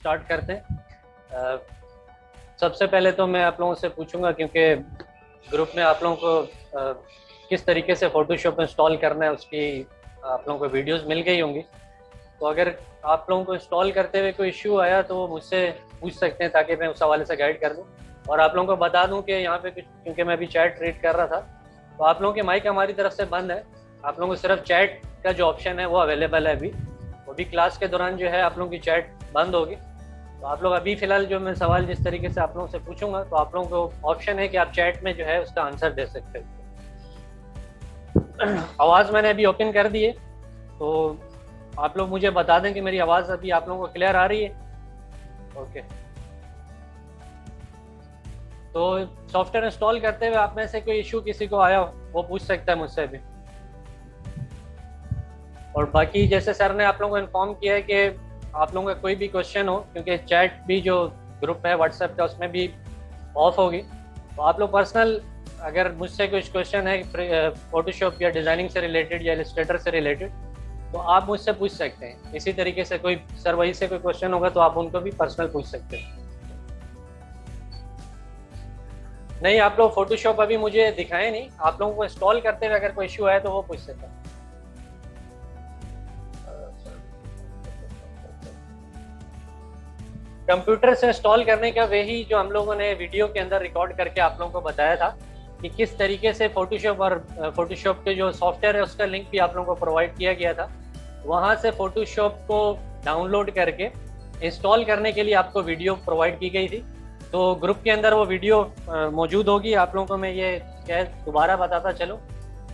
Start करते हैं। सबसे पहले तो मैं आप लोगों से पूछूंगा, क्योंकि ग्रुप में आप लोगों को किस तरीके से फोटोशॉप इंस्टॉल करना है उसकी आप लोगों को वीडियोस मिल गई होंगी। तो अगर आप लोगों को इंस्टॉल करते हुए कोई इश्यू आया तो वो मुझसे पूछ सकते हैं, ताकि मैं उस हवाले से गाइड कर दूँ। और आप लोगों को बता दूं कि यहाँ पे कुछ, क्योंकि मैं अभी चैट रीड कर रहा था, तो आप लोगों के माइक हमारी तरफ से बंद है। आप लोगों को सिर्फ चैट का जो ऑप्शन है वो अवेलेबल है अभी। वो भी क्लास के दौरान जो है आप लोगों की चैट बंद होगी। तो आप लोग अभी फ़िलहाल जो मैं सवाल जिस तरीके से आप लोगों से पूछूंगा, तो आप लोगों को ऑप्शन है कि आप चैट में जो है उसका आंसर दे सकते हैं। आवाज़ मैंने अभी ओपन कर दी है, तो आप लोग मुझे बता दें कि मेरी आवाज़ अभी आप लोगों को क्लियर आ रही है। ओके। तो सॉफ्टवेयर इंस्टॉल करते हुए आप में से कोई इशू किसी को आया हो वो पूछ सकता है मुझसे भी। और बाकी जैसे सर ने आप लोगों को इन्फॉर्म किया है कि आप लोगों का कोई भी क्वेश्चन हो, क्योंकि चैट भी जो ग्रुप है व्हाट्सएप का उसमें भी ऑफ होगी, तो आप लोग पर्सनल अगर मुझसे कुछ क्वेश्चन है फोटोशॉप या डिज़ाइनिंग से रिलेटेड या इलस्ट्रेटर से रिलेटेड, तो आप मुझसे पूछ सकते हैं। इसी तरीके से कोई सर वही से कोई क्वेश्चन होगा तो आप उनको भी पर्सनल पूछ सकते हैं। नहीं, आप लोग फोटोशॉप अभी मुझे दिखाए नहीं, आप लोगों को इंस्टॉल करते हुए अगर कोई इशू आए तो वो पूछ सकते हैं। कंप्यूटर से इंस्टॉल करने का वही जो हम लोगों ने वीडियो के अंदर रिकॉर्ड करके आप लोगों को बताया था कि किस तरीके से फोटोशॉप और फोटोशॉप के जो सॉफ्टवेयर है उसका लिंक भी आप लोगों को प्रोवाइड किया गया था। वहाँ से फोटोशॉप को डाउनलोड करके इंस्टॉल करने के लिए आपको वीडियो प्रोवाइड की गई थी। तो ग्रुप के अंदर वो वीडियो मौजूद होगी। आप लोगों को मैं ये क्या दोबारा बताता चलो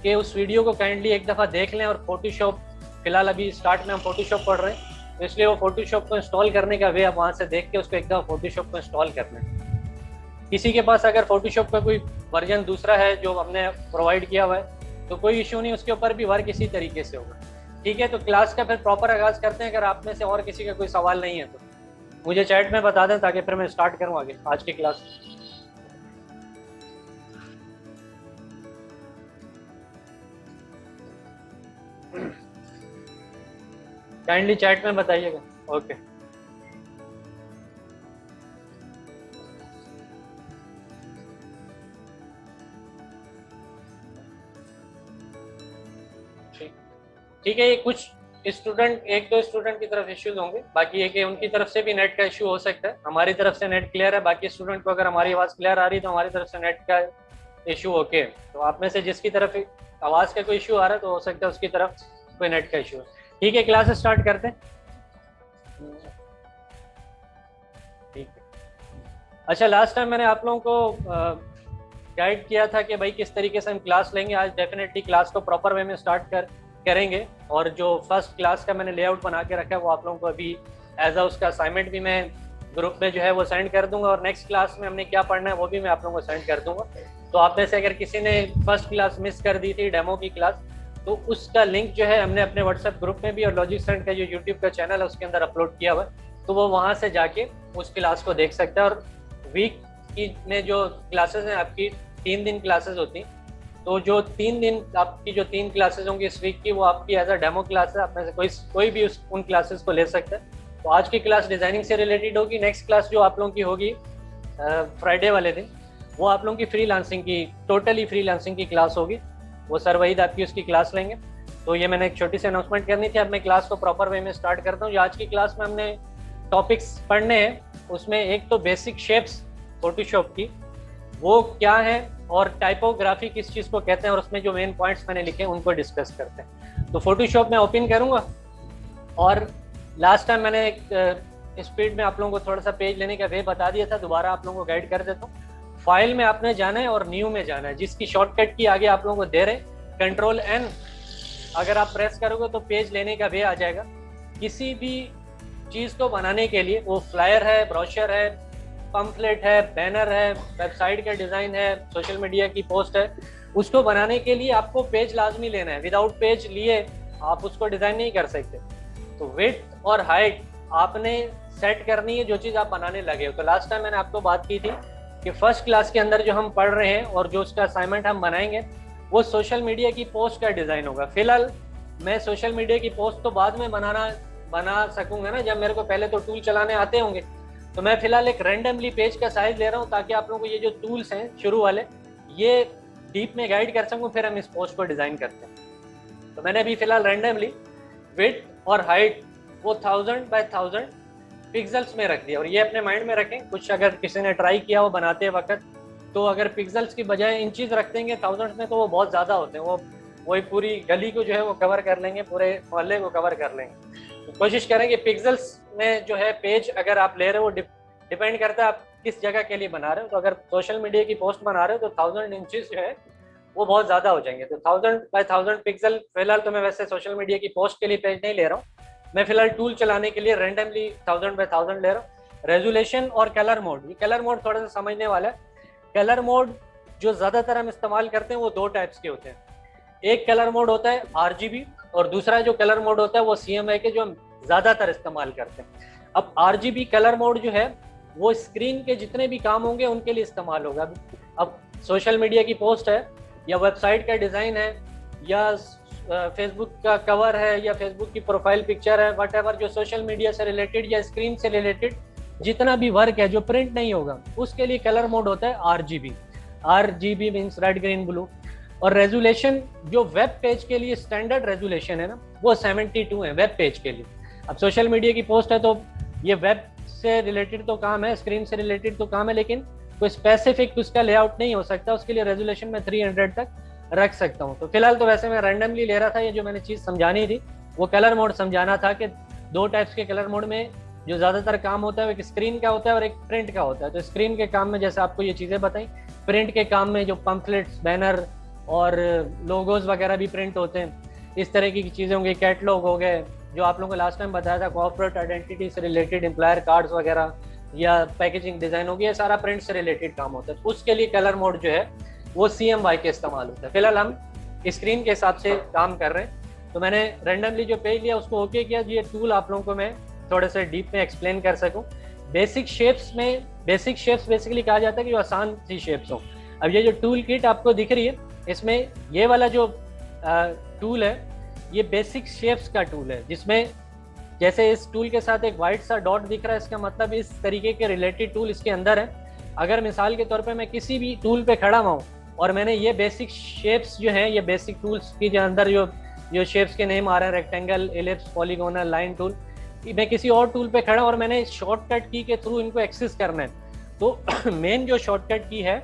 कि उस वीडियो को काइंडली एक दफ़ा देख लें। और फोटोशॉप फिलहाल अभी स्टार्ट में हम फोटोशॉप पढ़ रहे हैं, तो इसलिए वो फोटोशॉप को इंस्टॉल करने का वे आप वहाँ से देख के उसको एक दफ़ा फोटोशॉप को इंस्टॉल करना है। किसी के पास अगर फोटोशॉप का कोई वर्जन दूसरा है जो हमने प्रोवाइड किया हुआ है तो कोई इशू नहीं, उसके ऊपर भी वर्क इसी तरीके से होगा। ठीक है, तो क्लास का फिर प्रॉपर आगाज़ करते हैं। अगर आप में से और किसी का कोई सवाल नहीं है तो मुझे चैट में बता दें, ताकि फिर मैं स्टार्ट करूँ आगे आज की क्लास। काइंडली चैट में बताइएगा। ओके। ठीक है, ये कुछ स्टूडेंट, एक दो स्टूडेंट की तरफ इश्यूज होंगे, बाकी ये कि उनकी तरफ से भी नेट का इशू हो सकता है। हमारी तरफ से नेट क्लियर है, बाकी स्टूडेंट को अगर हमारी आवाज़ क्लियर आ रही है तो हमारी तरफ से नेट का इशू ओके। तो आप में से जिसकी तरफ आवाज़ का कोई इशू आ रहा है तो हो सकता है उसकी तरफ कोई नेट का इशू है। ठीक है, क्लास स्टार्ट करते हैं। ठीक है। अच्छा, लास्ट टाइम मैंने आप लोगों को गाइड किया था कि भाई किस तरीके से हम क्लास लेंगे। आज डेफिनेटली क्लास को प्रॉपर वे में स्टार्ट करेंगे। और जो फर्स्ट क्लास का मैंने लेआउट बना के रखा है वो आप लोगों को अभी एज उसका असाइनमेंट भी मैं ग्रुप में जो है वो सेंड कर दूंगा। और नेक्स्ट क्लास में हमने क्या पढ़ना है वो भी मैं आप लोगों को सेंड कर दूंगा। तो आप में से अगर किसी ने फर्स्ट क्लास मिस कर दी थी, डेमो की क्लास, तो उसका लिंक जो है हमने अपने व्हाट्सएप ग्रुप में भी और लॉजिक का जो यूट्यूब का चैनल है उसके अंदर अपलोड किया हुआ है। तो वो वहाँ से जाके उस क्लास को देख सकता है। और वीक की में जो क्लासेज हैं आपकी 3 दिन क्लासेज होती हैं, तो जो 3 दिन आपकी जो 3 क्लासेज होंगी इस वीक की, वो आपकी एज अ डेमो क्लास है। आप में से कोई भी उन क्लासेस को ले सकता है। तो आज की क्लास डिज़ाइनिंग से रिलेटेड होगी। नेक्स्ट क्लास जो आप लोगों की होगी फ्राइडे वाले दिन, वो आप लोगों की फ्रीलांसिंग की, टोटली फ्रीलांसिंग की क्लास होगी। वो सर वहीद आपकी उसकी क्लास लेंगे। तो ये मैंने एक छोटी सी अनाउंसमेंट करनी थी। अब मैं क्लास को प्रॉपर वे में स्टार्ट करता हूँ। जो आज की क्लास में हमने टॉपिक्स पढ़ने हैं उसमें एक तो बेसिक शेप्स फोटोशॉप की वो क्या है, और टाइपोग्राफी किस चीज़ को कहते हैं, और उसमें जो मेन पॉइंट्स मैंने लिखे हैं उनको डिस्कस करते हैं। तो फोटोशॉप में ओपन करूँगा। और लास्ट टाइम मैंने एक स्पीड में आप लोगों को थोड़ा सा पेज लेने का वे बता दिया था, दोबारा आप लोगों को गाइड कर देता हूँ। फाइल में आपने जाना है और न्यू में जाना है, जिसकी शॉर्टकट की आगे आप लोगों को दे रहे Ctrl+N। अगर आप प्रेस करोगे तो पेज लेने का वे आ जाएगा। किसी भी चीज़ को बनाने के लिए, वो फ्लायर है, ब्रोशर है, पम्फलेट है, बैनर है, वेबसाइट का डिज़ाइन है, सोशल मीडिया की पोस्ट है, उसको बनाने के लिए आपको पेज लाजमी लेना है। विदाउट पेज लिए आप उसको डिज़ाइन नहीं कर सकते। तो विड्थ और हाइट आपने सेट करनी है जो चीज़ आप बनाने लगे हो। तो लास्ट टाइम मैंने आपको बात की थी कि फर्स्ट क्लास के अंदर जो हम पढ़ रहे हैं और जो उसका असाइनमेंट हम बनाएंगे वो सोशल मीडिया की पोस्ट का डिज़ाइन होगा। फिलहाल मैं सोशल मीडिया की पोस्ट तो बाद में बनाना बना सकूंगा ना, जब मेरे को पहले तो टूल चलाने आते होंगे। तो मैं फिलहाल एक रैंडमली पेज का साइज ले रहा हूँ, ताकि आप लोगों को ये जो टूल्स हैं शुरू वाले, ये डीप में गाइड कर सकूँ, फिर हम इस पोस्ट को डिज़ाइन करते हैं। तो मैंने अभी फिलहाल रैंडमली विड्थ और हाइट वो 1000 बाय 1000 पिक्सल्स में रख दिया। और ये अपने माइंड में रखें, कुछ अगर किसी ने ट्राई किया हो बनाते वक्त, तो अगर पिक्सल्स की बजाय इंचीज रख देंगे 1000 में, तो वो बहुत ज़्यादा होते हैं, वो वही पूरी गली को जो है वो कवर कर लेंगे, पूरे मोहल्ले को कवर कर लेंगे। तो कोशिश करें कि पिक्सल्स में जो है पेज अगर आप ले रहे हो, डिपेंड करता है आप किस जगह के लिए बना रहे हो। तो अगर सोशल मीडिया की पोस्ट बना रहे हो तो 1000 इंचेस जो है वो बहुत ज़्यादा हो जाएंगे। तो 1000 बाय 1000 पिक्सल फिलहाल तो मैं वैसे सोशल मीडिया की पोस्ट के लिए पेज नहीं ले रहा हूँ, मैं फिलहाल टूल चलाने के लिए रैंडमली 1000 बाय 1000 ले रहा हूँ। रेजोल्यूशन और कलर मोड, ये कलर मोड थोड़ा सा समझने वाला है। कलर मोड जो ज़्यादातर हम इस्तेमाल करते हैं वो दो टाइप्स के होते हैं। एक कलर मोड होता है RGB, और दूसरा जो कलर मोड होता है वो CMYK के, जो हम ज़्यादातर इस्तेमाल करते हैं। अब RGB कलर मोड जो है वो स्क्रीन के जितने भी काम होंगे उनके लिए इस्तेमाल होगा। अब सोशल मीडिया की पोस्ट है, या वेबसाइट का डिज़ाइन है, या फेसबुक का कवर है, या फेसबुक की प्रोफाइल पिक्चर है, वट जो सोशल मीडिया से रिलेटेड या स्क्रीन से रिलेटेड जितना भी वर्क है जो प्रिंट नहीं होगा, उसके लिए कलर मोड होता है RGB। RGB means red green blue. और रेजोल्यूशन जो वेब पेज के लिए स्टैंडर्ड रेजोल्यूशन है ना, वो 72 है वेब पेज के लिए। अब सोशल मीडिया की पोस्ट है तो ये वेब से रिलेटेड तो काम है, स्क्रीन से रिलेटेड तो काम है, लेकिन कोई स्पेसिफिक उसका लेआउट नहीं हो सकता, उसके लिए रेजोल्यूशन में 300 तक रख सकता हूँ। तो फिलहाल तो वैसे मैं रैंडमली ले रहा था, ये जो मैंने चीज़ समझानी थी वो कलर मोड समझाना था, कि दो टाइप्स के कलर मोड में जो ज़्यादातर काम होता है वो एक स्क्रीन का होता है और एक प्रिंट का होता है। तो स्क्रीन के काम में जैसे आपको ये चीज़ें बताई, प्रिंट के काम में जो पम्फलेट्स, बैनर और लोगोज वगैरह भी प्रिंट होते हैं, इस तरह की चीज़ें होंगी। कैटलॉग हो गए, जो आप लोगों को लास्ट टाइम बताया था, कॉर्पोरेट आइडेंटिटी से रिलेटेड एम्प्लॉयर कार्ड्स वगैरह, या पैकेजिंग डिज़ाइन होगी, ये सारा प्रिंट से रिलेटेड काम होता है। उसके लिए कलर मोड जो है वो CMYK इस्तेमाल होता है। फिलहाल हम स्क्रीन के हिसाब से काम कर रहे हैं। तो मैंने रैंडमली जो पेज लिया उसको ओके किया। ये टूल आप लोगों को मैं थोड़े से डीप में एक्सप्लेन कर सकूं। बेसिक शेप्स में, बेसिक शेप्स बेसिकली कहा जाता है कि जो आसान सी शेप्स हो। अब ये जो टूल किट आपको दिख रही है, इसमें ये वाला जो टूल है ये बेसिक शेप्स का टूल है, जिसमें जैसे इस टूल के साथ एक वाइट सा डॉट दिख रहा है, इसका मतलब इस तरीके के रिलेटेड टूल इसके अंदर है। अगर मिसाल के तौर पे मैं किसी भी टूल पे खड़ा हुआ हूँ और मैंने ये बेसिक शेप्स जो हैं, ये बेसिक टूल्स की जो अंदर जो शेप्स के नेम आ रहे हैं, rectangle, ellipse, polygonal, line tool, मैं किसी और टूल पे खड़ा और मैंने शॉर्टकट की के थ्रू इनको एक्सेस करना है, तो मेन जो शॉर्टकट की है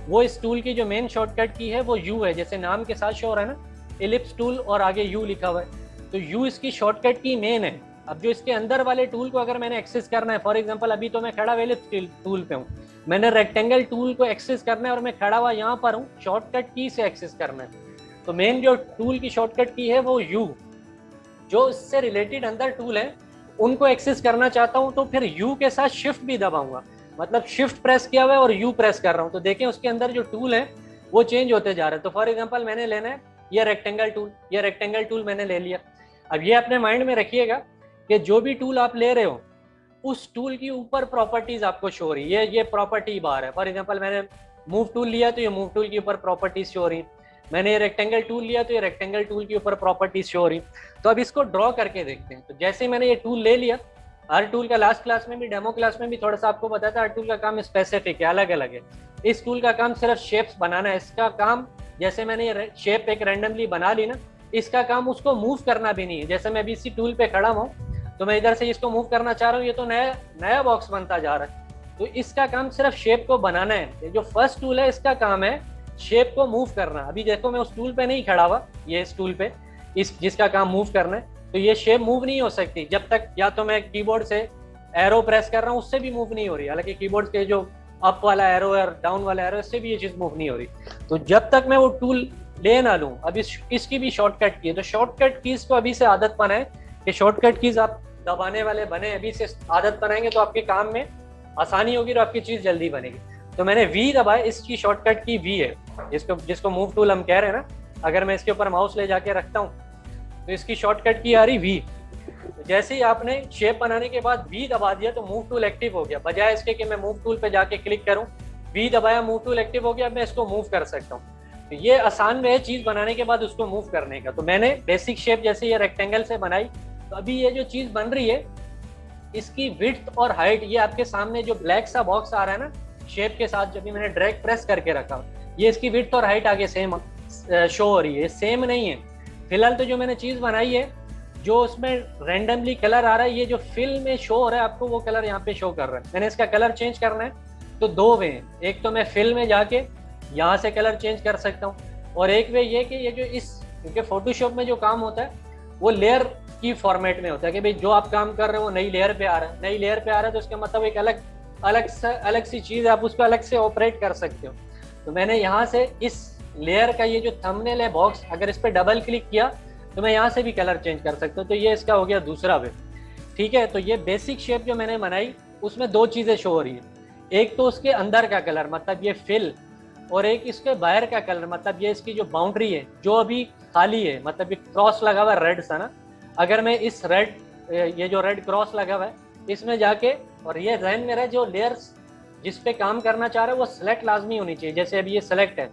वो इस टूल की जो मेन शॉर्टकट की है वो U है, जैसे नाम के साथ शो हो रहा है ना, एलिप्स टूल और आगे U लिखा हुआ है, तो U इसकी शॉर्टकट की मेन है। अब जो इसके अंदर वाले टूल को अगर मैंने एक्सेस करना है, फॉर एग्जांपल अभी तो मैं खड़ा हुआ एलिप्स टूल पे हूँ, मैंने रेक्टेंगल टूल को एक्सेस करना है और मैं खड़ा हुआ यहाँ पर हूँ, शॉर्टकट की से एक्सेस करना है। तो मेन जो टूल की शॉर्टकट की है वो U, जो इससे रिलेटेड अंदर टूल है उनको एक्सेस करना चाहता हूँ तो फिर U के साथ शिफ्ट भी दबाऊंगा, मतलब शिफ्ट प्रेस किया हुआ है और U प्रेस कर रहा हूँ, तो देखें उसके अंदर जो टूल है वो चेंज होते जा रहे हैं। तो फॉर एग्जांपल मैंने लेना है ये रेक्टेंगल टूल मैंने ले लिया। अब ये अपने माइंड में रखिएगा कि जो भी टूल आप ले रहे हो उस टूल की ऊपर प्रॉपर्टीज आपको शो हो रही है, ये प्रॉपर्टी बार है। फॉर एग्जांपल मैंने मूव टूल लिया तो ये मूव टूल के ऊपर प्रॉपर्टीज शो हो रही, मैंने ये रेक्टेंगल टूल लिया तो ये रेक्टेंगल टूल के ऊपर प्रॉपर्टीज शो हो रही। तो अब इसको ड्रॉ करके देखते हैं। तो जैसे ही मैंने ये टूल ले लिया, हर टूल का लास्ट क्लास में भी, डेमो क्लास में भी थोड़ा सा आपको बताया था, हर टूल का काम स्पेसिफिक है, अलग अलग है। इस टूल का काम सिर्फ शेप्स बनाना है, इसका काम जैसे मैंने ये शेप एक रैंडमली बना ली ना, इसका काम उसको मूव करना भी नहीं है। जैसे मैं अभी इसी टूल पे खड़ा हूँ तो मैं इधर से इसको मूव करना चाह रहा हूँ, ये तो नया बॉक्स बनता जा रहा है, तो इसका काम सिर्फ शेप को बनाना है। ये जो फर्स्ट टूल है इसका काम है शेप को मूव करना। अभी देखो मैं उस टूल पे नहीं खड़ा हुआ, ये इस टूल पे जिसका काम मूव करना है, तो ये शेप मूव नहीं हो सकती जब तक या तो मैं कीबोर्ड से एरो प्रेस कर रहा हूँ, उससे भी मूव नहीं हो रही। हालांकि कीबोर्ड के जो अप वाला एरो और डाउन वाला एरो, इससे भी ये चीज़ मूव नहीं हो रही। तो जब तक मैं वो टूल ले ना लूँ, अब इसकी भी शॉर्टकट की है, तो शॉर्टकट कीज को अभी से आदत बनाए कि शॉर्टकट कीज आप दबाने वाले बने, अभी से आदत बनाएंगे तो आपके काम में आसानी होगी और आपकी चीज़ जल्दी बनेगी। तो मैंने V दबाया, इसकी शॉर्टकट की V है, जिसको मूव टूल हम कह रहे हैं ना। अगर मैं इसके ऊपर माउस ले जाके रखता हूँ तो इसकी शॉर्टकट की आ रही V। तो जैसे ही आपने शेप बनाने के बाद V दबा दिया तो मूव टूल एक्टिव हो गया, बजाय इसके कि मैं मूव टूल पे जाके क्लिक करूँ, V दबाया, मूव टूल एक्टिव हो गया, अब मैं इसको मूव कर सकता हूँ। तो ये आसान वे है चीज़ बनाने के बाद उसको मूव करने का। तो मैंने बेसिक शेप जैसे ये रेक्टेंगल से बनाई, तो अभी ये जो चीज बन रही है, इसकी विड्थ और हाइट, ये आपके सामने जो ब्लैक सा बॉक्स आ रहा है ना शेप के साथ, जब भी मैंने ड्रैग प्रेस करके रखा, ये इसकी विड्थ और हाइट आगे सेम शो हो रही है, सेम नहीं है। फिलहाल तो जो मैंने चीज बनाई है, जो उसमें रैंडमली कलर आ रहा है, ये जो फिल में शो हो रहा है आपको, वो कलर यहाँ पे शो कर रहा है। मैंने इसका कलर चेंज करना है तो दो वे हैं, एक तो मैं फिल में जाके यहाँ से कलर चेंज कर सकता हूँ, और एक वे ये कि ये जो इस, क्योंकि फोटोशॉप में जो काम होता है वो लेयर की फॉर्मेट में होता है कि भाई जो आप काम कर रहे हो वो नई लेयर पे आ रहा है, नई लेयर पे आ रहा है तो उसका मतलब एक अलग सी चीज आप उसको अलग से ऑपरेट कर सकते हो। तो मैंने यहाँ से इस लेयर का ये जो थंबनेल है बॉक्स, अगर इस पर डबल क्लिक किया तो मैं यहाँ से भी कलर चेंज कर सकता हूँ। तो ये इसका हो गया दूसरा वे। ठीक है, तो ये बेसिक शेप जो मैंने बनाई उसमें दो चीजें शो हो रही है, एक तो उसके अंदर का कलर मतलब ये फिल, और एक इसके बाहर का कलर मतलब ये इसकी जो बाउंड्री है जो अभी खाली है, मतलब ये क्रॉस लगा हुआ है रेड सा ना, अगर मैं इस रेड, ये जो रेड क्रॉस लगा हुआ है इसमें जाके, और ये ध्यान में रहे जो लेयर्स जिस पे काम करना चाह रहा है वो सिलेक्ट लाजमी होनी चाहिए। जैसे अभी ये सिलेक्ट है,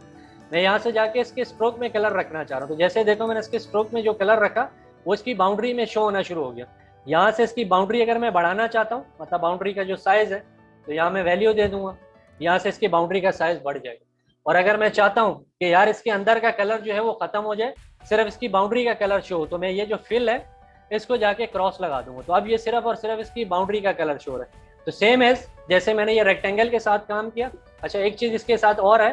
मैं यहाँ से जाके इसके स्ट्रोक में कलर रखना चाह रहा हूँ, तो जैसे देखो मैंने इसके स्ट्रोक में जो कलर रखा वो इसकी बाउंड्री में शो होना शुरू हो गया। यहाँ से इसकी बाउंड्री अगर मैं बढ़ाना चाहता हूँ, मतलब बाउंड्री का जो साइज है, तो यहाँ मैं वैल्यू दे दूंगा, यहाँ से इसकी बाउंड्री का साइज बढ़ जाएगा। और अगर मैं चाहता हूँ कि यार इसके अंदर का कलर जो है वो खत्म हो जाए, सिर्फ इसकी बाउंड्री का कलर शो हो, तो मैं ये जो फिल है इसको जाके क्रॉस लगा दूंगा, तो अब ये सिर्फ और सिर्फ इसकी बाउंड्री का कलर शो है। तो सेम एज जैसे मैंने ये रेक्टेंगल के साथ काम किया। अच्छा, एक चीज इसके साथ और है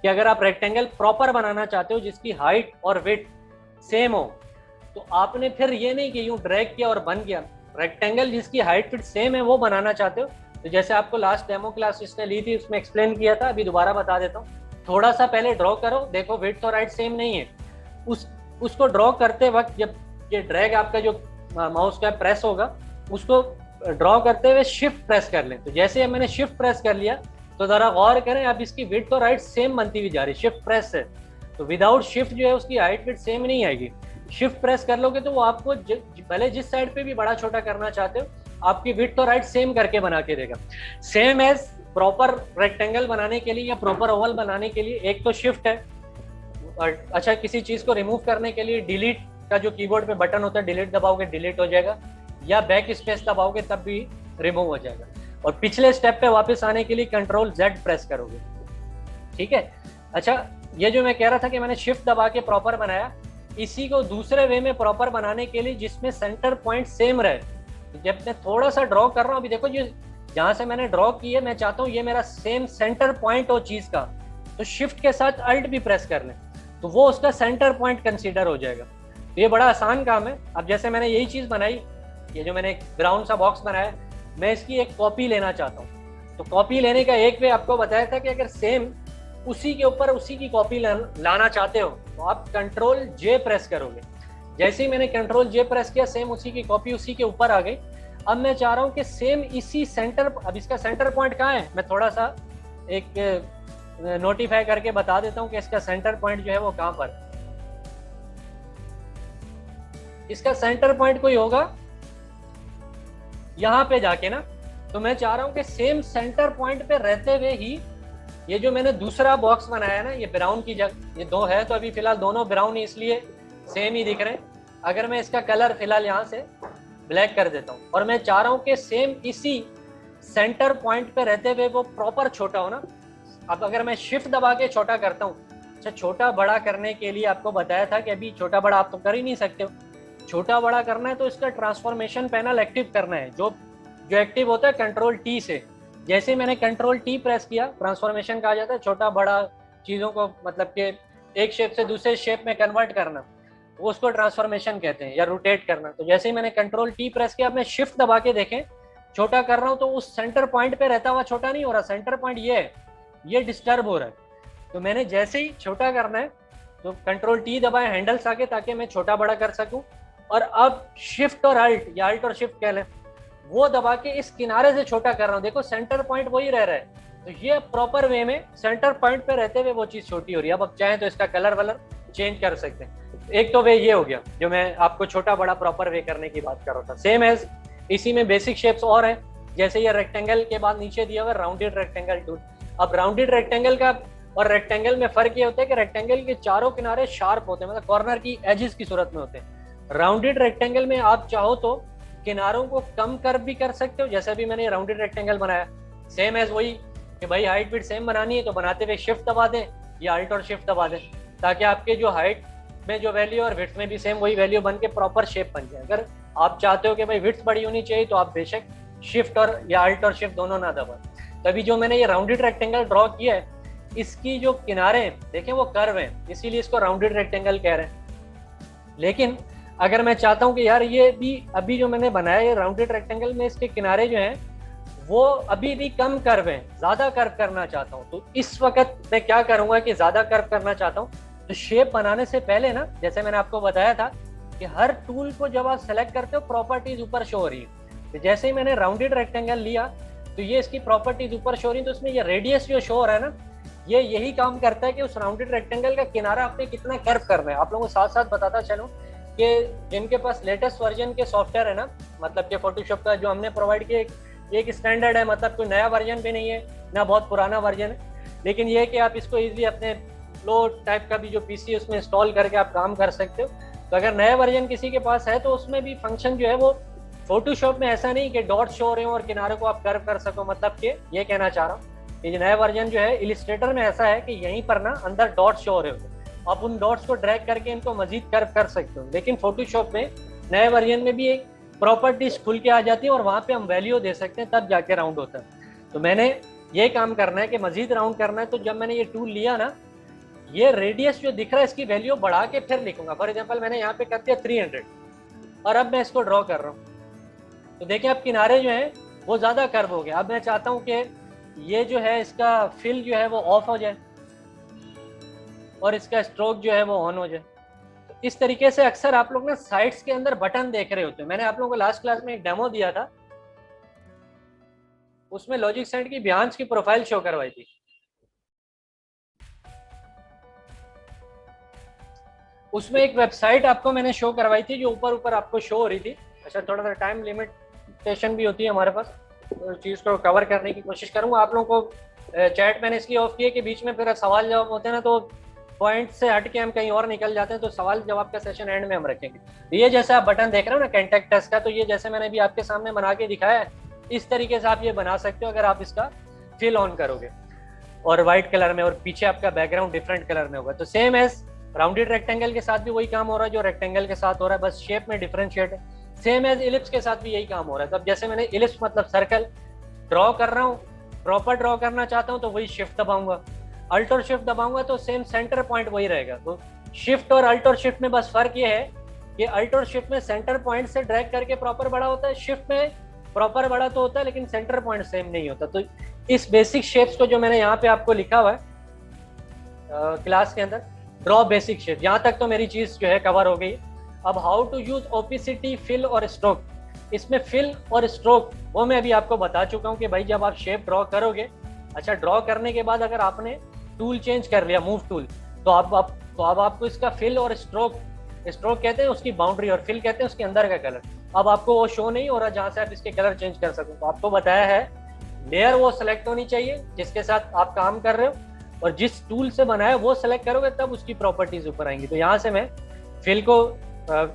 कि अगर आप रेक्टेंगल प्रॉपर बनाना चाहते हो जिसकी हाइट और विड्थ सेम हो, तो आपने फिर ये नहीं कि यूं ड्रैग किया और बन गया, रेक्टेंगल जिसकी हाइट विड्थ सेम है वो बनाना चाहते हो, तो जैसे आपको लास्ट डेमो क्लास जिसने ली थी उसमें एक्सप्लेन किया था, अभी दोबारा बता देता हूँ। थोड़ा सा पहले ड्रॉ करो, देखो विड्थ और हाइट सेम नहीं है, उसको ड्रॉ करते वक्त जब ये ड्रैग आपका जो माउस का प्रेस होगा, उसको ड्रॉ करते हुए शिफ्ट प्रेस कर लें। तो जैसे मैंने शिफ्ट प्रेस कर लिया तो जरा गौर करें, अब इसकी विड्थ और हाइट सेम बनती हुई जा रही है शिफ्ट प्रेस से। तो विदाउट शिफ्ट जो है उसकी हाइट विड्थ सेम नहीं आएगी। शिफ्ट प्रेस कर लोगे तो वो आपको भले जिस साइड पे भी बड़ा छोटा करना चाहते हो, आपकी विड्थ और हाइट सेम करके बना के देगा। सेम एज प्रॉपर रेक्टेंगल बनाने के लिए या प्रॉपर ओवल बनाने के लिए एक तो शिफ्ट है, और अच्छा किसी चीज को रिमूव करने के लिए डिलीट का जो कीबोर्ड पे बटन होता है, डिलीट दबाओगे डिलीट हो जाएगा, या बैक स्पेस दबाओगे तब भी रिमूव हो जाएगा, और पिछले स्टेप पे वापस आने के लिए कंट्रोल जेड प्रेस करोगे। ठीक है। अच्छा, ये जो मैं कह रहा था कि मैंने शिफ्ट दबा के प्रॉपर बनाया, इसी को दूसरे वे में प्रॉपर बनाने के लिए जिसमें सेंटर पॉइंट सेम रहे, जब मैं थोड़ा सा ड्रॉ कर रहा हूँ, अभी देखो जो जहां से मैंने ड्रॉ की है, मैं चाहता हूँ ये मेरा सेम सेंटर पॉइंट हो चीज का, तो शिफ्ट के साथ अल्ट भी प्रेस कर लें तो वो उसका सेंटर पॉइंट कंसीडर हो जाएगा। तो ये बड़ा आसान काम है। अब जैसे मैंने यही चीज बनाई, ये जो मैंने एक ब्राउन सा बॉक्स बनाया, मैं इसकी एक कॉपी लेना चाहता हूँ, तो कॉपी लेने का एक वे आपको बताया था कि अगर सेम उसी के ऊपर उसी की कॉपी लाना चाहते हो तो आप कंट्रोल जे प्रेस करोगे। जैसे ही मैंने कंट्रोल जे प्रेस किया, सेम उसी की कॉपी उसी के ऊपर आ गई। अब मैं चाह रहा हूँ कि सेम इसी सेंटर, अब इसका सेंटर पॉइंट कहाँ है, मैं थोड़ा सा एक नोटिफाई करके बता देता हूँ कि इसका सेंटर पॉइंट जो है वो कहाँ पर, इसका सेंटर पॉइंट कोई होगा यहाँ पे जाके ना। तो मैं चाह रहा हूँ कि सेम सेंटर पॉइंट पे रहते हुए ही ये जो मैंने दूसरा बॉक्स बनाया ना, ये ब्राउन की जगह ये दो है, तो अभी फिलहाल दोनों ब्राउन ही इसलिए सेम ही दिख रहे हैं। अगर मैं इसका कलर फिलहाल यहाँ से ब्लैक कर देता हूँ, और मैं चाह रहा हूँ कि सेम इसी सेंटर पॉइंट पे रहते हुए वो प्रॉपर छोटा हो ना। अब अगर मैं शिफ्ट दबा के छोटा करता हूँ, अच्छा छोटा बड़ा करने के लिए आपको बताया था कि अभी छोटा बड़ा आप तो कर ही नहीं सकते हो, छोटा बड़ा करना है तो इसका ट्रांसफॉर्मेशन पैनल एक्टिव करना है, जो एक्टिव होता है कंट्रोल टी से। जैसे मैंने कंट्रोल टी प्रेस किया, ट्रांसफॉर्मेशन कहा जाता है छोटा बड़ा चीज़ों को, मतलब कि एक शेप से दूसरे शेप में कन्वर्ट करना, तो उसको ट्रांसफॉर्मेशन कहते हैं, या रोटेट करना। तो जैसे ही मैंने कंट्रोल टी प्रेस किया, मैं शिफ्ट दबा के देखें छोटा कर रहा हूँ तो उस सेंटर पॉइंट पे रहता हुआ छोटा नहीं हो रहा, सेंटर पॉइंट ये है, ये डिस्टर्ब हो रहा है। तो मैंने जैसे ही छोटा करना है तो कंट्रोल टी दबाए हैंडल्स आके, ताकि मैं छोटा बड़ा कर सकूं। और अब शिफ्ट और अल्ट, या अल्ट और शिफ्ट कह लें, वो दबा के इस किनारे से छोटा कर रहा हूँ, देखो सेंटर पॉइंट वही रह रहा है। तो ये प्रॉपर वे में सेंटर पॉइंट पे रहते हुए वो चीज छोटी हो रही है। अब चाहें तो इसका कलर वलर चेंज कर सकते हैं। एक तो वे ये हो गया जो मैं आपको छोटा बड़ा प्रॉपर वे करने की बात कर रहा था। सेम एज इसी में बेसिक शेप्स और हैं, जैसे ये रेक्टेंगल के बाद नीचे दिया हुआ राउंडेड रेक्टेंगल टूल। अब राउंडेड रेक्टेंगल का और रेक्टेंगल में फर्क ये होता है कि रेक्टेंगल के चारों किनारे शार्प होते हैं, मतलब कॉर्नर की एजेस की सूरत में होते हैं। राउंडेड रेक्टेंगल में आप चाहो तो किनारों को कम कर भी कर सकते हो, जैसे अभी मैंने राउंडेड रेक्टेंगल बनाया, सेम एज वही कि भाई हाइट विड्थ सेम बनानी है तो बनाते हुए शिफ्ट दबा दें या अल्ट और शिफ्ट दबा दें, ताकि आपके जो हाइट में जो वैल्यू और विड्थ में भी सेम वही वैल्यू बन के प्रॉपर शेप बन जाए। अगर आप चाहते हो कि भाई विड्थ बड़ी होनी चाहिए तो आप बेशक शिफ्ट और या अल्ट और शिफ्ट दोनों ना दबाएं। तभी जो मैंने ये राउंडेड रेक्टेंगल ड्रॉ किया है, इसकी जो किनारे देखें वो कर्व हैं, इसीलिए इसको राउंडेड रेक्टेंगल कह रहे हैं। लेकिन अगर मैं चाहता हूं कि यार ये भी अभी जो मैंने बनाया है राउंडेड रेक्टेंगल में, इसके किनारे जो हैं वो अभी भी कम कर्व हैं, ज्यादा कर्व करना चाहता हूं, तो इस वक्त मैं क्या करूंगा कि ज्यादा कर्व करना चाहता हूं, तो शेप बनाने से पहले ना, जैसे मैंने आपको बताया था कि हर टूल को जब आप सेलेक्ट करते हो प्रॉपर्टीज ऊपर शो हो रही है। तो जैसे ही मैंने राउंडेड रेक्टेंगल लिया तो ये इसकी प्रॉपर्टीज ऊपर शो हो रही है, तो उसमें ये रेडियस जो शो हो रहा है ना, ये यही काम करता है कि उस राउंडेड रेक्टेंगल का किनारा आपने कितना कर्व करना है। आप लोगों को साथ साथ बताता चलूं कि जिनके पास लेटेस्ट वर्जन के सॉफ्टवेयर है ना, मतलब कि फोटोशॉप का जो हमने प्रोवाइड किया एक स्टैंडर्ड है, मतलब कोई नया वर्जन भी नहीं है ना बहुत पुराना वर्जन है, लेकिन ये है कि आप इसको इजीली अपने लो टाइप का भी जो पीसी है उसमें इंस्टॉल करके आप काम कर सकते हो। तो अगर नया वर्जन किसी के पास है तो उसमें भी फंक्शन जो है वो फोटोशॉप में ऐसा नहीं कि डॉट शो हो रहे हो और किनारे को आप कर्व कर सको, मतलब कि ये कहना चाह रहा हूँ कि नया वर्जन जो है इलिस्ट्रेटर में ऐसा है कि यहीं पर ना अंदर डॉट शो हो रहे हो, आप उन डॉट्स को ड्रैग करके इनको मजीद कर्व कर सकते हो। लेकिन फोटोशॉप में नए वर्जन में भी एक प्रॉपर्टीज खुल के आ जाती है और वहां पे हम वैल्यू दे सकते हैं, तब जाके राउंड होता है। तो मैंने ये काम करना है कि मजीद राउंड करना है, तो जब मैंने ये टूल लिया ना, ये रेडियस जो दिख रहा है इसकी वैल्यू बढ़ा के फिर लिखूंगा। फॉर एग्जांपल मैंने यहाँ पे कर दिया 300 और अब मैं इसको ड्रॉ कर रहा हूँ, तो देखिए अब किनारे जो है वो ज्यादा कर्व हो गया। अब मैं चाहता हूँ कि ये जो है इसका फिल जो है वो ऑफ हो जाए और इसका स्ट्रोक जो है वो ऑन हो जाए। तो इस तरीके से अक्सर आप लोग ना साइट्स के अंदर बटन देख रहे होते हैं। मैंने आप लोगों को लास्ट क्लास में एक डेमो दिया था, उसमें लॉजिक सेंट की बिहांस की प्रोफाइल शो करवाई थी। उसमें एक वेबसाइट आपको मैंने शो करवाई थी जो ऊपर ऊपर आपको शो हो रही थी। अच्छा, थोड़ा सा टाइम लिमिटेशन भी होती है हमारे पास, तो चीज़ को कवर करने की कोशिश करूंगा। आप लोगों को चैट मैंने इसलिए ऑफ किया कि बीच में फिर सवाल जवाब होते हैं ना, तो पॉइंट से हट के हम कहीं और निकल जाते हैं, तो सवाल जवाब का सेशन एंड में हम रखेंगे। तो ये जैसे आप बटन देख रहे हो ना कॉन्टैक्ट अस का, तो ये जैसे मैंने भी आपके सामने बना के दिखाया है, इस तरीके से आप ये बना सकते हो अगर आप इसका फिल ऑन करोगे और व्हाइट कलर में, और पीछे आपका बैकग्राउंड डिफरेंट कलर में होगा। तो सेम एज राउंडेड रेक्टेंगल के साथ भी वही काम हो रहा है जो रेक्टेंगल के साथ हो रहा है, बस शेप में डिफरेंशिएट है। सेम एज इलिप्स के साथ भी यही काम हो रहा है। तो अब जैसे मैंने इलिप्स मतलब सर्कल ड्रॉ कर रहा हूँ, प्रॉपर ड्रॉ करना चाहता हूँ, तो वही शिफ्ट दबाऊंगा, अल्ट और शिफ्ट दबाऊंगा तो सेम सेंटर पॉइंट वही रहेगा। तो शिफ्ट और अल्ट और शिफ्ट में बस फर्क ये है कि अल्ट और शिफ्ट में सेंटर पॉइंट से ड्रैग करके प्रॉपर बड़ा होता है, शिफ्ट में प्रॉपर बड़ा तो होता है लेकिन सेंटर पॉइंट सेम नहीं होता। तो इस बेसिक शेप्स को जो मैंने यहाँ पे आपको लिखा हुआ है क्लास के अंदर, ड्रॉ बेसिक शेप, यहाँ तक तो मेरी चीज जो है कवर हो गई। अब how to use opacity, fill और स्ट्रोक। इसमें फिल और स्ट्रोक वो मैं अभी आपको बता चुका हूँ कि भाई जब आप शेप ड्रॉ करोगे, अच्छा ड्रॉ करने के बाद अगर आपने टूल चेंज कर लिया, मूव टूल, तो अब आपको इसका फिल और स्ट्रोक, स्ट्रोक कहते हैं उसकी बाउंड्री और फिल कहते हैं उसके अंदर का कलर, अब आपको वो शो नहीं हो रहा जहाँ से आप इसके कलर चेंज कर सको। तो आपको बताया है लेयर वो सेलेक्ट होनी चाहिए जिसके साथ आप काम कर रहे हो, और जिस टूल से बनाया वो सेलेक्ट करोगे तब उसकी प्रॉपर्टीज ऊपर आएंगी। तो यहाँ से मैं फिल को,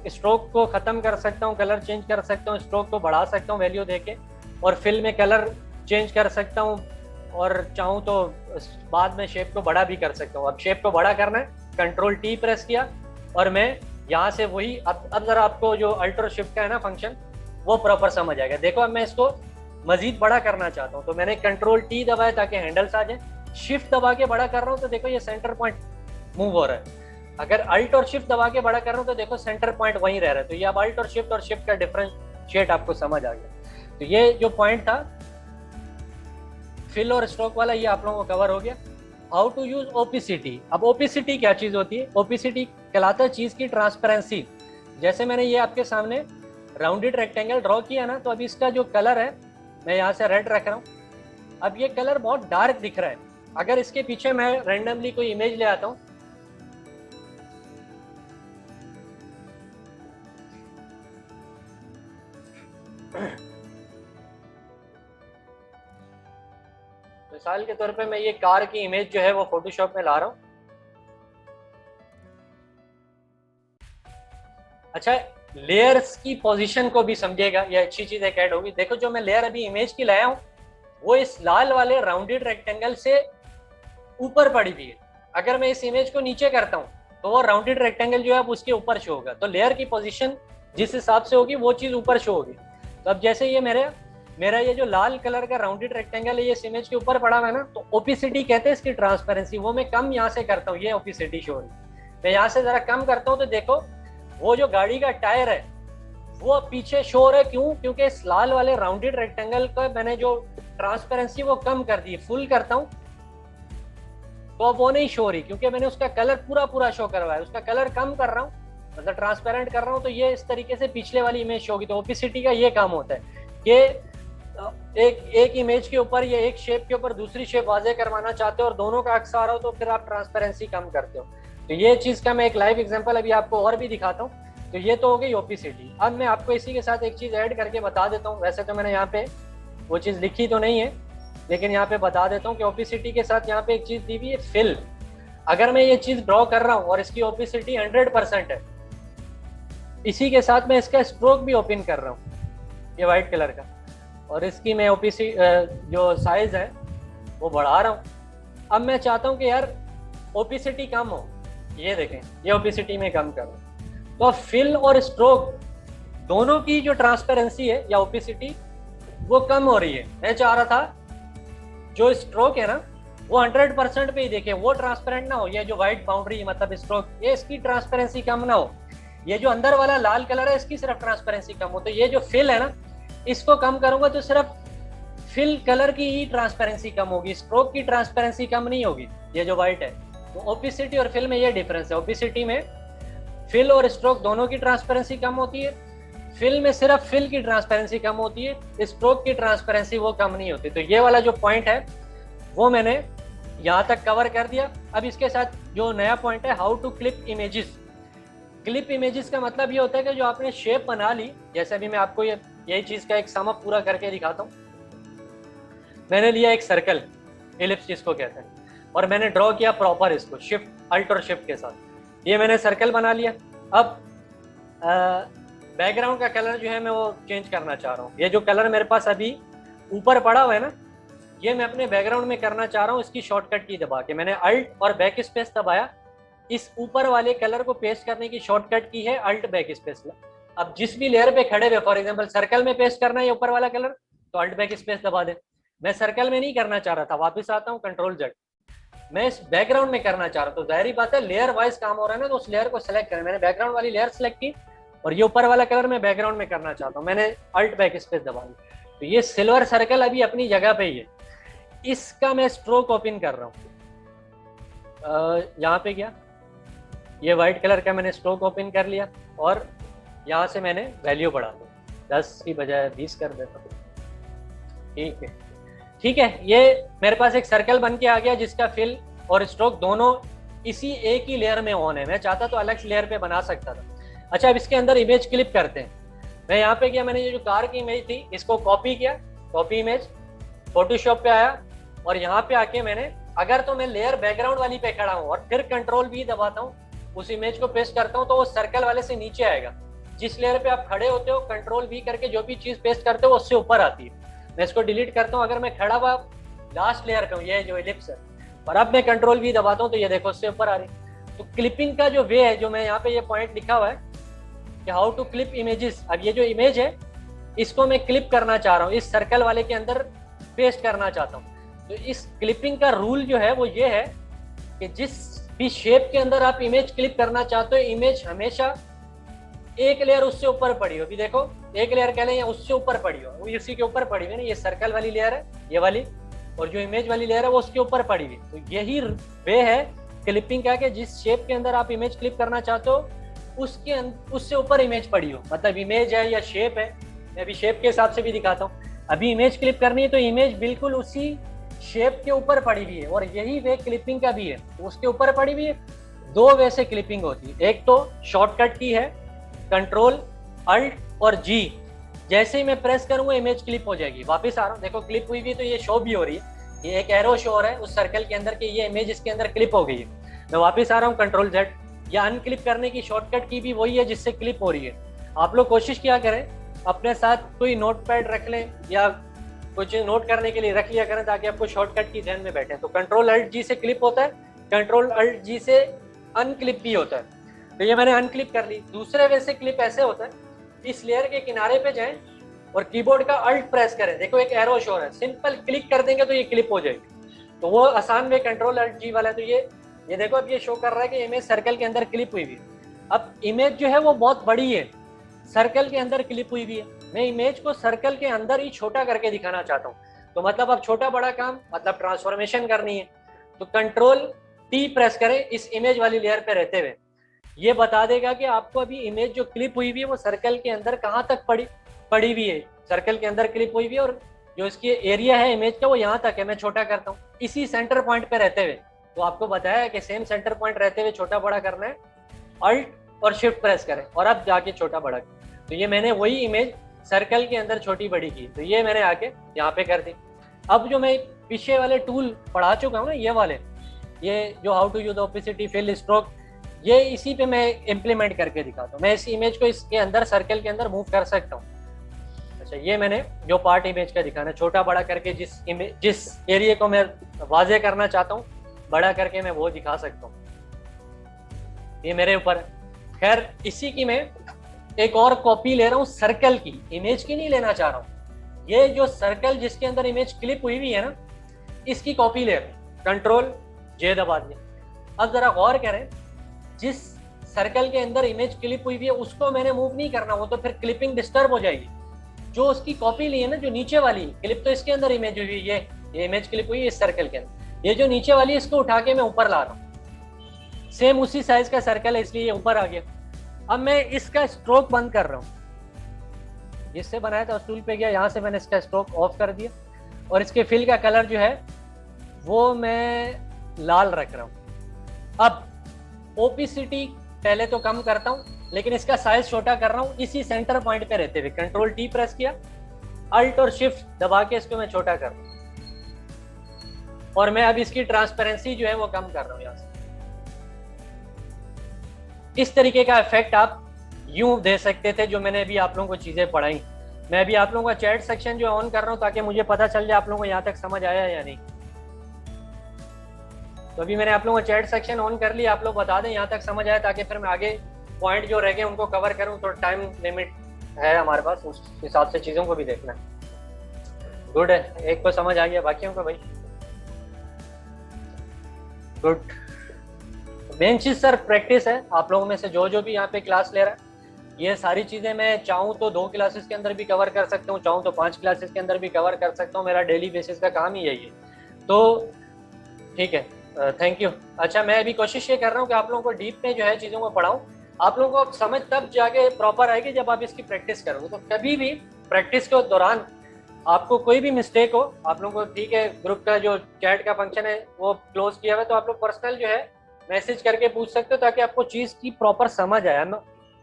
स्ट्रोक को खत्म कर सकता हूँ, कलर चेंज कर सकता हूँ, स्ट्रोक को बढ़ा सकता हूँ वैल्यू देके, और फिल में कलर चेंज कर सकता हूँ, और चाहूँ तो बाद में शेप को बड़ा भी कर सकता हूँ। अब शेप को बड़ा करना है, कंट्रोल टी प्रेस किया और मैं यहाँ से वही, अब जरा आपको जो अल्ट और शिफ्ट का है ना फंक्शन वो प्रॉपर समझ आएगा। देखो अब मैं इसको मजीद बड़ा करना चाहता हूँ, तो मैंने कंट्रोल टी दबाया ताकि हैंडल्स आ जाए, शिफ्ट दबा के बड़ा कर रहा हूँ तो देखो ये सेंटर पॉइंट मूव हो रहा है। अगर अल्ट और शिफ्ट दबा के बड़ा कर रहा हूँ तो देखो सेंटर पॉइंट वहीं रह रहा है। तो ये अब अल्ट और शिफ्ट का डिफरेंशिएट आपको समझ आ गया। तो ये जो पॉइंट था फिल और स्ट्रोक वाला, ये आप लोगों को कवर हो गया। How to use opacity. अब ओपिसिटी क्या चीज होती है? ओपिसिटी कहलाता है चीज की ट्रांसपेरेंसी। जैसे मैंने ये आपके सामने राउंडेड रेक्टेंगल ड्रॉ किया ना, तो अभी इसका जो कलर है मैं यहाँ से रेड रख रहा हूँ, अब ये कलर बहुत डार्क दिख रहा है। अगर इसके पीछे मैं रैंडमली कोई इमेज ले आता हूँ, मिसाल के तौर पे मैं ये कार की इमेज जो है वो फोटोशॉप में ला रहा हूँ। अच्छा, लेयर्स की पोजीशन को भी समझिएगा, ये अच्छी चीज एक ऐड होगी। देखो जो मैं लेयर अभी इमेज की लाया हूँ वो इस लाल वाले राउंडेड रेक्टेंगल से ऊपर पड़ी हुई है। अगर मैं इस इमेज को नीचे करता हूँ तो वो राउंडेड रेक्टेंगल जो है अब उसके ऊपर शो होगा। तो लेयर की पोजीशन जिस हिसाब से होगी वो चीज ऊपर शो होगी। तो अब जैसे ये मेरा ये जो लाल कलर का राउंडेड रेक्टेंगल है ये इस इमेज के ऊपर पड़ा हुआ है ना, तो ओपिसिटी कहते हैं इसकी ट्रांसपेरेंसी, वो मैं कम यहाँ से करता हूँ। ये ओपिसिटी शो है, मैं यहाँ से जरा कम करता हूँ तो देखो वो जो गाड़ी का टायर है वो पीछे शो हो रहा है। क्यों? क्योंकि इस लाल वाले राउंडेड रेक्टेंगल का मैंने जो ट्रांसपेरेंसी वो कम कर दी। फुल करता हूँ तो अब वो नहीं शो हो रही, क्योंकि मैंने उसका कलर पूरा शो करवाया। उसका कलर कम कर रहा हूँ, मतलब ट्रांसपेरेंट कर रहा हूँ, तो ये इस तरीके से पिछले वाली इमेज शो होगी। तो ओपिसिटी का ये काम होता है कि एक इमेज के ऊपर या एक शेप के ऊपर दूसरी शेप वाजे करवाना चाहते हो और दोनों का अक्स आ रहा हो तो फिर आप ट्रांसपेरेंसी कम करते हो। तो ये चीज का मैं एक लाइव एग्जांपल अभी आपको और भी दिखाता हूँ। तो ये तो हो गई ओपिसिटी। अब मैं आपको इसी के साथ एक चीज ऐड करके बता देता हूँ। वैसे तो मैंने यहाँ पे वो चीज लिखी तो नहीं है, लेकिन यहाँ पे बता देता हूँ कि ओपिसिटी के साथ यहाँ पे एक चीज दी हुई है, फिल। अगर मैं ये चीज ड्रॉ कर रहा हूँ और इसकी ओपिसिटी 100% है, इसी के साथ मैं इसका स्ट्रोक भी ओपन कर रहा हूँ ये व्हाइट कलर का, और इसकी मैं ओपिसी जो साइज है वो बढ़ा रहा हूँ। अब मैं चाहता हूँ कि यार ओपिसिटी कम हो, ये देखें ये ओपिसिटी में कम करूँ। तो अब फिल और स्ट्रोक दोनों की जो ट्रांसपेरेंसी है या ओपिसिटी वो कम हो रही है। मैं चाह रहा था जो स्ट्रोक है ना वो 100% पे ही देखें, वो ट्रांसपेरेंट ना हो। ये जो व्हाइट बाउंड्री मतलब स्ट्रोक, ये इसकी ट्रांसपेरेंसी कम ना हो। ये जो अंदर वाला लाल कलर है इसकी सिर्फ ट्रांसपेरेंसी कम हो। तो ये जो फिल है ना इसको कम करूंगा तो सिर्फ फिल कलर की ही ट्रांसपेरेंसी कम होगी, स्ट्रोक की ट्रांसपेरेंसी कम नहीं होगी, ये जो व्हाइट है। तो ओपिसिटी और फिल में ये डिफरेंस है। ओपिसिटी में फिल और स्ट्रोक दोनों की ट्रांसपेरेंसी कम होती है, फिल में सिर्फ फिल की ट्रांसपेरेंसी कम होती है, स्ट्रोक की ट्रांसपेरेंसी वो कम नहीं होती। तो ये वाला जो पॉइंट है वो मैंने यहाँ तक कवर कर दिया। अब इसके साथ जो नया पॉइंट है, how to clip images. Clip images का मतलब ये होता है कि जो आपने शेप बना ली, जैसे अभी मैं आपको यही चीज का एक समअप पूरा करके दिखाता हूँ। मैंने लिया एक सर्कल, एलिप्स जिसको कहते हैं, और मैंने ड्रॉ किया प्रॉपर इसको शिफ्ट अल्ट और शिफ्ट के साथ। ये मैंने सर्कल बना लिया। अब बैकग्राउंड का कलर जो है मैं वो चेंज करना चाह रहा हूँ। ये जो कलर मेरे पास अभी ऊपर पड़ा हुआ है ना, ये मैं अपने बैकग्राउंड में करना चाह रहा हूँ। इसकी शॉर्टकट की दबा के मैंने अल्ट और बैक स्पेस दबाया। इस ऊपर वाले कलर को पेस्ट करने की शॉर्टकट की है अल्ट बैक स्पेस। अब जिस भी लेयर पे खड़े हुए, फॉर एग्जांपल सर्कल में पेस्ट करना है ऊपर वाला कलर, तो अल्ट बैक स्पेस दबा दे। मैं सर्कल में नहीं करना चाह रहा था, वापस आता हूँ कंट्रोल जेड, मैं इस बैकग्राउंड में करना चाह रहा हूँ। तो जाहिर बात है लेयर वाइज काम हो रहा है ना, तो उस लेयर को सिलेक्ट करें। मैंने बैकग्राउंड वाली लेयर सेलेक्ट की और ये ऊपर वाला कलर मैं बैकग्राउंड में करना चाहता हूँ, मैंने अल्ट बैक स्पेस दबा दी। तो ये सिल्वर सर्कल अभी अपनी जगह पे ही है। इसका मैं स्ट्रोक ओपन कर रहा हूँ। यहाँ पे गया, ये व्हाइट कलर का मैंने स्ट्रोक ओपन कर लिया और यहाँ से मैंने वैल्यू बढ़ा दी, 10 की बजाय 20 कर देता हूँ। ठीक है, ठीक है। ये मेरे पास एक सर्कल बन के आ गया जिसका फिल और स्ट्रोक दोनों इसी एक ही लेयर में ऑन है। मैं चाहता तो अलग लेयर पे बना सकता था। अच्छा, अब इसके अंदर इमेज क्लिप करते हैं। मैं यहाँ पे गया, मैंने ये जो कार की इमेज थी इसको कॉपी किया, कॉपी इमेज, फोटोशॉप पे आया और यहाँ पे आके मैंने, अगर तो मैं लेयर बैकग्राउंड वाली पे खड़ा हूँ और फिर कंट्रोल V दबाता हूँ, उस इमेज को पेस्ट करता हूँ तो वो सर्कल वाले से नीचे आएगा। जिस लेयर पे आप खड़े होते हो कंट्रोल V करके जो भी चीज पेस्ट करते हो उससे ऊपर आती है। मैं इसको डिलीट करता हूँ। अगर मैं खड़ा हुआ लास्ट लेयर पे हूँ, ये जो एलिप्स है, और अब मैं कंट्रोल V दबाता हूँ तो ये देखो उससे ऊपर आ रही। तो क्लिपिंग का जो वे है, जो मैं यहाँ पे ये पॉइंट लिखा हुआ है कि हाउ टू क्लिप इमेजेस। अब ये जो इमेज है इसको मैं क्लिप करना चाह रहा हूँ, इस सर्कल वाले के अंदर पेस्ट करना चाहता हूँ। तो इस क्लिपिंग का रूल जो है वो ये है कि जिस भी शेप के अंदर आप इमेज क्लिप करना चाहते हो, इमेज हमेशा एक लेयर उससे ऊपर पड़ी हो। अभी देखो एक लेयर कह लें या उससे ऊपर पड़ी हो, वो इसी के ऊपर पड़ी हुई है ना, ये सर्कल वाली लेयर है ये वाली, और जो इमेज वाली लेयर है वो उसके ऊपर पड़ी हुई। तो यही वे है क्लिपिंग का कि जिस शेप के अंदर आप इमेज क्लिप करना चाहते हो उससे ऊपर इमेज पड़ी हो। मतलब इमेज है या शेप है, मैं अभी शेप के हिसाब से भी दिखाता हूँ। अभी इमेज क्लिप करनी है तो इमेज बिल्कुल उसी शेप के ऊपर पड़ी हुई है, और यही वे क्लिपिंग का भी है, उसके ऊपर पड़ी हुई है। दो वे से क्लिपिंग होती है, एक तो शॉर्टकट की है कंट्रोल अल्ट और G, जैसे ही मैं प्रेस करूंगा इमेज क्लिप हो जाएगी। वापस आ रहा हूँ, देखो क्लिप हुई भी, तो ये शो भी हो रही है, ये एक एरो शो हो रहा है उस सर्कल के अंदर कि ये इमेज इसके अंदर क्लिप हो गई है। मैं वापस आ रहा हूँ कंट्रोल Z, या अनक्लिप करने की शॉर्टकट की भी वही है जिससे क्लिप हो रही है। आप लोग कोशिश किया करें अपने साथ कोई नोट पैड रख लें या कुछ नोट करने के लिए रख लिया करें ताकि आपको शॉर्टकट की ध्यान में बैठे। तो कंट्रोल अल्ट जी से क्लिप होता है, कंट्रोल अल्ट जी से अनक्लिप भी होता है। तो ये मैंने अनक्लिप कर ली। दूसरे वे से क्लिप ऐसे होता है, इस लेयर के किनारे पे जाएं और कीबोर्ड का अल्ट प्रेस करें, देखो एक एरो शो है, सिंपल क्लिक कर देंगे तो ये क्लिप हो जाएगी। तो वो आसान वे कंट्रोल अल्ट जी वाला है। तो ये देखो अब ये शो कर रहा है कि इमेज सर्कल के अंदर क्लिप हुई हुई है। अब इमेज जो है वो बहुत बड़ी है, सर्कल के अंदर क्लिप हुई हुई है, मैं इमेज को सर्कल के अंदर ही छोटा करके दिखाना चाहता हूँ। तो मतलब अब छोटा बड़ा काम मतलब ट्रांसफॉर्मेशन करनी है, तो कंट्रोल टी प्रेस करें इस इमेज वाली लेयर पे रहते हुए। ये बता देगा कि आपको अभी इमेज जो क्लिप हुई हुई है वो सर्कल के अंदर कहाँ तक पड़ी हुई है, सर्कल के अंदर क्लिप हुई हुई है और जो इसकी एरिया है इमेज का वो यहाँ तक है, मैं छोटा करता हूँ इसी सेंटर पॉइंट पे रहते हुए। तो आपको बताया है कि सेम सेंटर पॉइंट रहते हुए छोटा बड़ा करना है, अल्ट और शिफ्ट प्रेस करें और अब जाके छोटा बड़ा करें। तो ये मैंने वही इमेज सर्कल के अंदर छोटी बड़ी की, तो ये मैंने आके यहाँ पे कर दी। अब जो मैं पीछे वाले टूल पढ़ा चुका हूँ ना, ये वाले, ये जो how to use the opacity, fill, stroke, ये इसी पे मैं इम्प्लीमेंट करके दिखाता हूँ। मैं इस इमेज को इसके अंदर सर्कल के अंदर मूव कर सकता हूँ। अच्छा, ये मैंने जो पार्ट इमेज का दिखाना, छोटा बड़ा करके जिस एरिया को मैं वाजे करना चाहता हूँ बड़ा करके मैं वो दिखा सकता हूँ। ये मेरे ऊपर। खैर इसी की मैं एक और कॉपी ले रहा हूँ सर्कल की, इमेज की नहीं लेना चाह रहा हूँ। ये जो सर्कल जिसके अंदर इमेज क्लिप हुई हुई है ना, इसकी कॉपी ले रहा हूँ, कंट्रोल जे दबा दिया। अब जरा गौर करें, जिस सर्कल के अंदर इमेज क्लिप हुई हुई है उसको मैंने मूव नहीं करना, वो तो फिर क्लिपिंग डिस्टर्ब हो जाएगी। जो उसकी कॉपी ली है ना, जो नीचे वाली क्लिप, तो इसके अंदर इमेज हुई है, ये इमेज क्लिप हुई है इस सर्कल के अंदर, ये जो नीचे वाली है इसको उठा के मैं ऊपर ला रहा हूँ। सेम उसी साइज का सर्कल है इसलिए ये ऊपर आ गया। अब मैं इसका स्ट्रोक बंद कर रहा हूँ, जिससे बनाया था उस टूल पे गया, यहाँ से मैंने इसका स्ट्रोक ऑफ कर दिया और इसके फिल का कलर जो है वो मैं लाल रख रहा हूँ। अब ओपेसिटी पहले तो कम करता हूँ लेकिन इसका साइज छोटा कर रहा हूँ इसी सेंटर पॉइंट पे रहते हुए। कंट्रोल टी प्रेस किया, अल्ट और शिफ्ट दबा के इसको मैं छोटा कर रहा हूँ और मैं अब इसकी ट्रांसपेरेंसी जो है वो कम कर रहा हूँ यहाँ से। इस तरीके का इफेक्ट आप यूं दे सकते थे जो मैंने अभी आप लोगों को चीजें पढ़ाई। मैं अभी आप लोगों का चैट सेक्शन जो ऑन कर रहा हूं ताकि मुझे पता चल जाए आप लोगों को यहाँ तक समझ आया या नहीं। तो अभी मैंने आप लोगों का चैट सेक्शन ऑन कर लिया, आप लोग बता दें यहाँ तक समझ आया ताकि फिर मैं आगे पॉइंट जो रह गए उनको कवर करूँ। तो टाइम लिमिट है हमारे पास, उस हिसाब से चीज़ों को भी देखना है। गुड है, एक को समझ आ गया, बाकियों को भाई गुड। मेन चीज़ सर प्रैक्टिस है। आप लोगों में से जो भी यहाँ पे क्लास ले रहा है, ये सारी चीज़ें मैं चाहूँ तो 2 क्लासेस के अंदर भी कवर कर सकता हूँ, चाहूँ तो 5 क्लासेस के अंदर भी कवर कर सकता हूँ। मेरा डेली बेसिस का काम ही यही है। तो ठीक है, थैंक यू। अच्छा, मैं अभी कोशिश ये कर रहा हूँ कि आप लोगों को डीप में जो है चीज़ों को पढ़ाऊँ। आप लोगों को समझ तब जाके प्रॉपर आएगी जब आप इसकी प्रैक्टिस करोगे। तो कभी भी प्रैक्टिस के दौरान आपको कोई भी मिस्टेक हो, आप लोगों को ठीक है ग्रुप का जो चैट का फंक्शन है वो क्लोज किया हुआ है, तो आप लोग पर्सनल जो है मैसेज करके पूछ सकते हो ताकि आपको चीज़ की प्रॉपर समझ आए।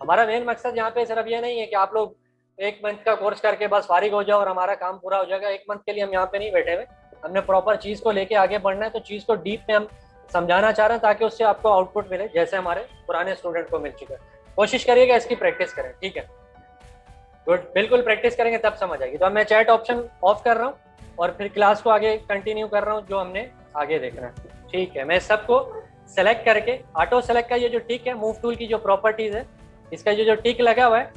हमारा मेन मकसद यहाँ पे सिर्फ ये नहीं है कि आप लोग 1 मंथ का कोर्स करके बस फारिग हो जाओ और हमारा काम पूरा हो जाएगा। 1 मंथ के लिए हम यहाँ पे नहीं बैठे हुए, हमने प्रॉपर चीज़ को लेके आगे बढ़ना है। तो चीज़ को डीप में हम समझाना चाह रहे हैं ताकि उससे आपको आउटपुट मिले जैसे हमारे पुराने स्टूडेंट को मिल चुका है। कोशिश करिएगा इसकी प्रैक्टिस करें, ठीक है? गुड, बिल्कुल प्रैक्टिस करेंगे तब समझ आएगी। तो अब मैं चैट ऑप्शन ऑफ कर रहा हूँ और फिर क्लास को आगे कंटिन्यू कर रहा हूँ जो हमने आगे देखना है। ठीक है, मैं सबको सेलेक्ट करके ऑटो सेलेक्ट का ये जो टिक है, मूव टूल की जो प्रॉपर्टीज है, इसका जो टिक लगा हुआ है,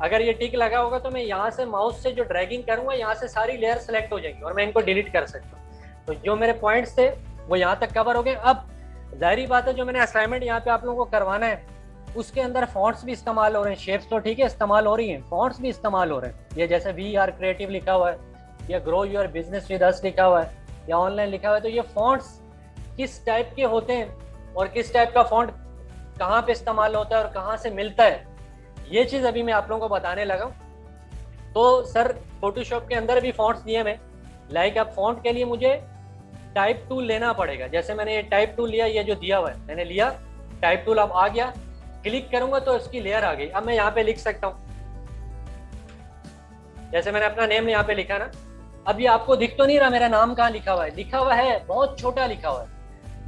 अगर ये टिक लगा होगा तो मैं यहाँ से माउस से जो ड्रैगिंग करूँगा यहाँ से सारी लेयर सेलेक्ट हो जाएंगी और मैं इनको डिलीट कर सकता हूँ। तो जो मेरे पॉइंट्स थे वो यहाँ तक कवर हो गए। अब जाहिर बात है जो मैंने असाइनमेंट यहाँ पे आप लोगों को करवाना है उसके अंदर फॉन्ट्स भी इस्तेमाल हो रहे हैं, शेप्स तो ठीक है इस्तेमाल हो रही हैं, फॉन्ट्स भी इस्तेमाल हो रहे हैं। ये जैसे VR क्रिएटिव लिखा हुआ है या grow your business with us लिखा हुआ है या ऑनलाइन लिखा हुआ है, तो ये फॉन्ट्स किस टाइप के होते हैं और किस टाइप का फॉन्ट कहाँ पे इस्तेमाल होता है और कहाँ से मिलता है, ये चीज़ अभी मैं आप लोगों को बताने लगा हूँ। तो सर फोटोशॉप के अंदर भी फॉन्ट्स दिए मैं, लाइक अब फॉन्ट के लिए मुझे टाइप टूल लेना पड़ेगा। जैसे मैंने ये टाइप टूल लिया, ये जो दिया हुआ है मैंने लिया टाइप टूल, अब आ गया, क्लिक करूंगा तो इसकी लेयर आ गई। अब मैं यहाँ पे लिख सकता हूँ, जैसे मैंने अपना नेम यहाँ पे लिखा ना, अब ये आपको दिख तो नहीं रहा मेरा नाम कहाँ लिखा हुआ है, लिखा हुआ है बहुत छोटा लिखा हुआ है,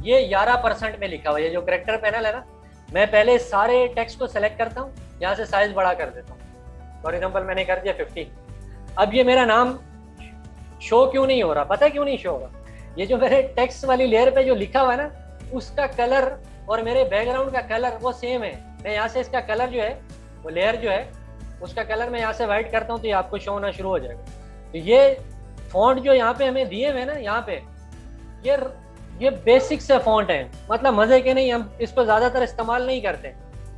ये 11% में लिखा हुआ है। ये जो कैरेक्टर पैनल है ना, मैं पहले सारे टेक्स्ट को सेलेक्ट करता हूँ, यहाँ से साइज बड़ा कर देता हूँ, फॉर एग्जाम्पल मैंने कर दिया 15। अब ये मेरा नाम शो क्यों नहीं हो रहा, पता है क्यों नहीं शो हो रहा? ये जो मेरे टेक्स्ट वाली लेयर पे जो लिखा हुआ है ना, उसका कलर और मेरे बैकग्राउंड का कलर वो सेम है। मैं यहाँ से इसका कलर जो है, वो लेयर जो है उसका कलर मैं यहाँ से वाइट करता हूँ तो ये आपको शो होना शुरू हो जाएगा। तो ये फॉन्ट जो यहाँ पे हमें दिए हुए ना, यहाँ पे ये बेसिक से फॉन्ट है, मतलब मजे के नहीं, हम इसको ज्यादातर इस्तेमाल नहीं करते।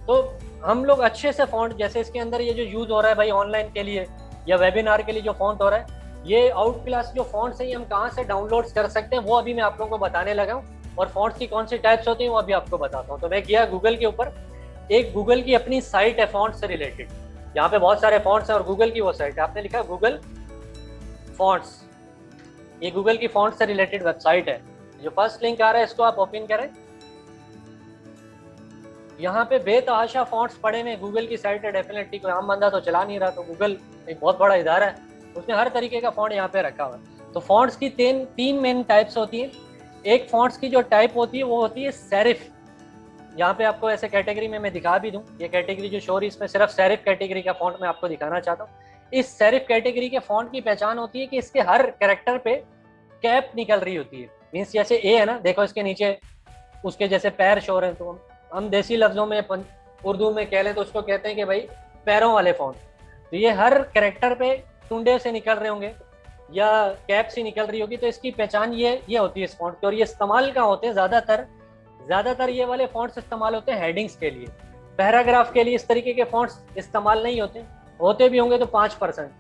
तो हम लोग अच्छे से फॉन्ट, जैसे इसके अंदर ये जो यूज हो रहा है भाई ऑनलाइन के लिए या वेबिनार के लिए जो फॉन्ट हो रहा है, ये आउट क्लास जो फॉन्ट्स हैं हम कहाँ से डाउनलोड कर सकते हैं वो अभी मैं आप लोगों को बताने लगा हूँ। और फॉन्ट्स की कौन सी टाइप्स होती हैं वो अभी आपको बताता हूँ। तो मैं गया गूगल के ऊपर, एक गूगल की अपनी साइट है फॉन्ट से रिलेटेड, यहाँ पे बहुत सारे फॉन्ट्स हैं और गूगल की वो साइट है, आपने लिखा गूगल फॉन्ट्स, ये गूगल की फॉन्ट से रिलेटेड वेबसाइट है। जो फर्स्ट लिंक आ रहा है इसको आप ओपन करें, यहाँ पे बेतहाशा फॉन्ट्स पड़े हुए गूगल की साइट है। डेफिनेटली कोई आम बंदा तो चला नहीं रहा, तो गूगल एक बहुत बड़ा इदारा है, उसने हर तरीके का फॉन्ट यहाँ पे रखा हुआ है। तो फॉन्ट्स की तीन मेन टाइप्स होती हैं। एक फॉन्ट्स की जो टाइप होती है वो होती है सेरिफ। यहाँ पे आपको ऐसे कैटेगरी में मैं दिखा भी दूँ, ये कैटेगरी जो शो रही है इसमें सिर्फ सेरिफ कैटेगरी का फॉन्ट मैं आपको दिखाना चाहता हूँ। इस सेरिफ कैटेगरी के फॉन्ट की पहचान होती है कि इसके हर कैरेक्टर पे कैप निकल रही होती है। मीन्स जैसे ए है ना, देखो इसके नीचे उसके जैसे पैर शो रहे हैं, तो हम देसी लफ्जों में उर्दू में कह लें तो उसको कहते हैं कि भाई पैरों वाले फॉन्ट। तो ये हर कैरेक्टर पे टुंडे से निकल रहे होंगे या कैप से निकल रही होगी, तो इसकी पहचान ये होती है इस फॉन्ट की। और ये इस्तेमाल कहाँ होते हैं? ज़्यादातर ये वाले फॉन्ट्स इस्तेमाल होते हैं हेडिंग्स के लिए, पैराग्राफ के लिए इस तरीके के फॉन्ट्स इस्तेमाल नहीं होते भी होंगे तो 5%।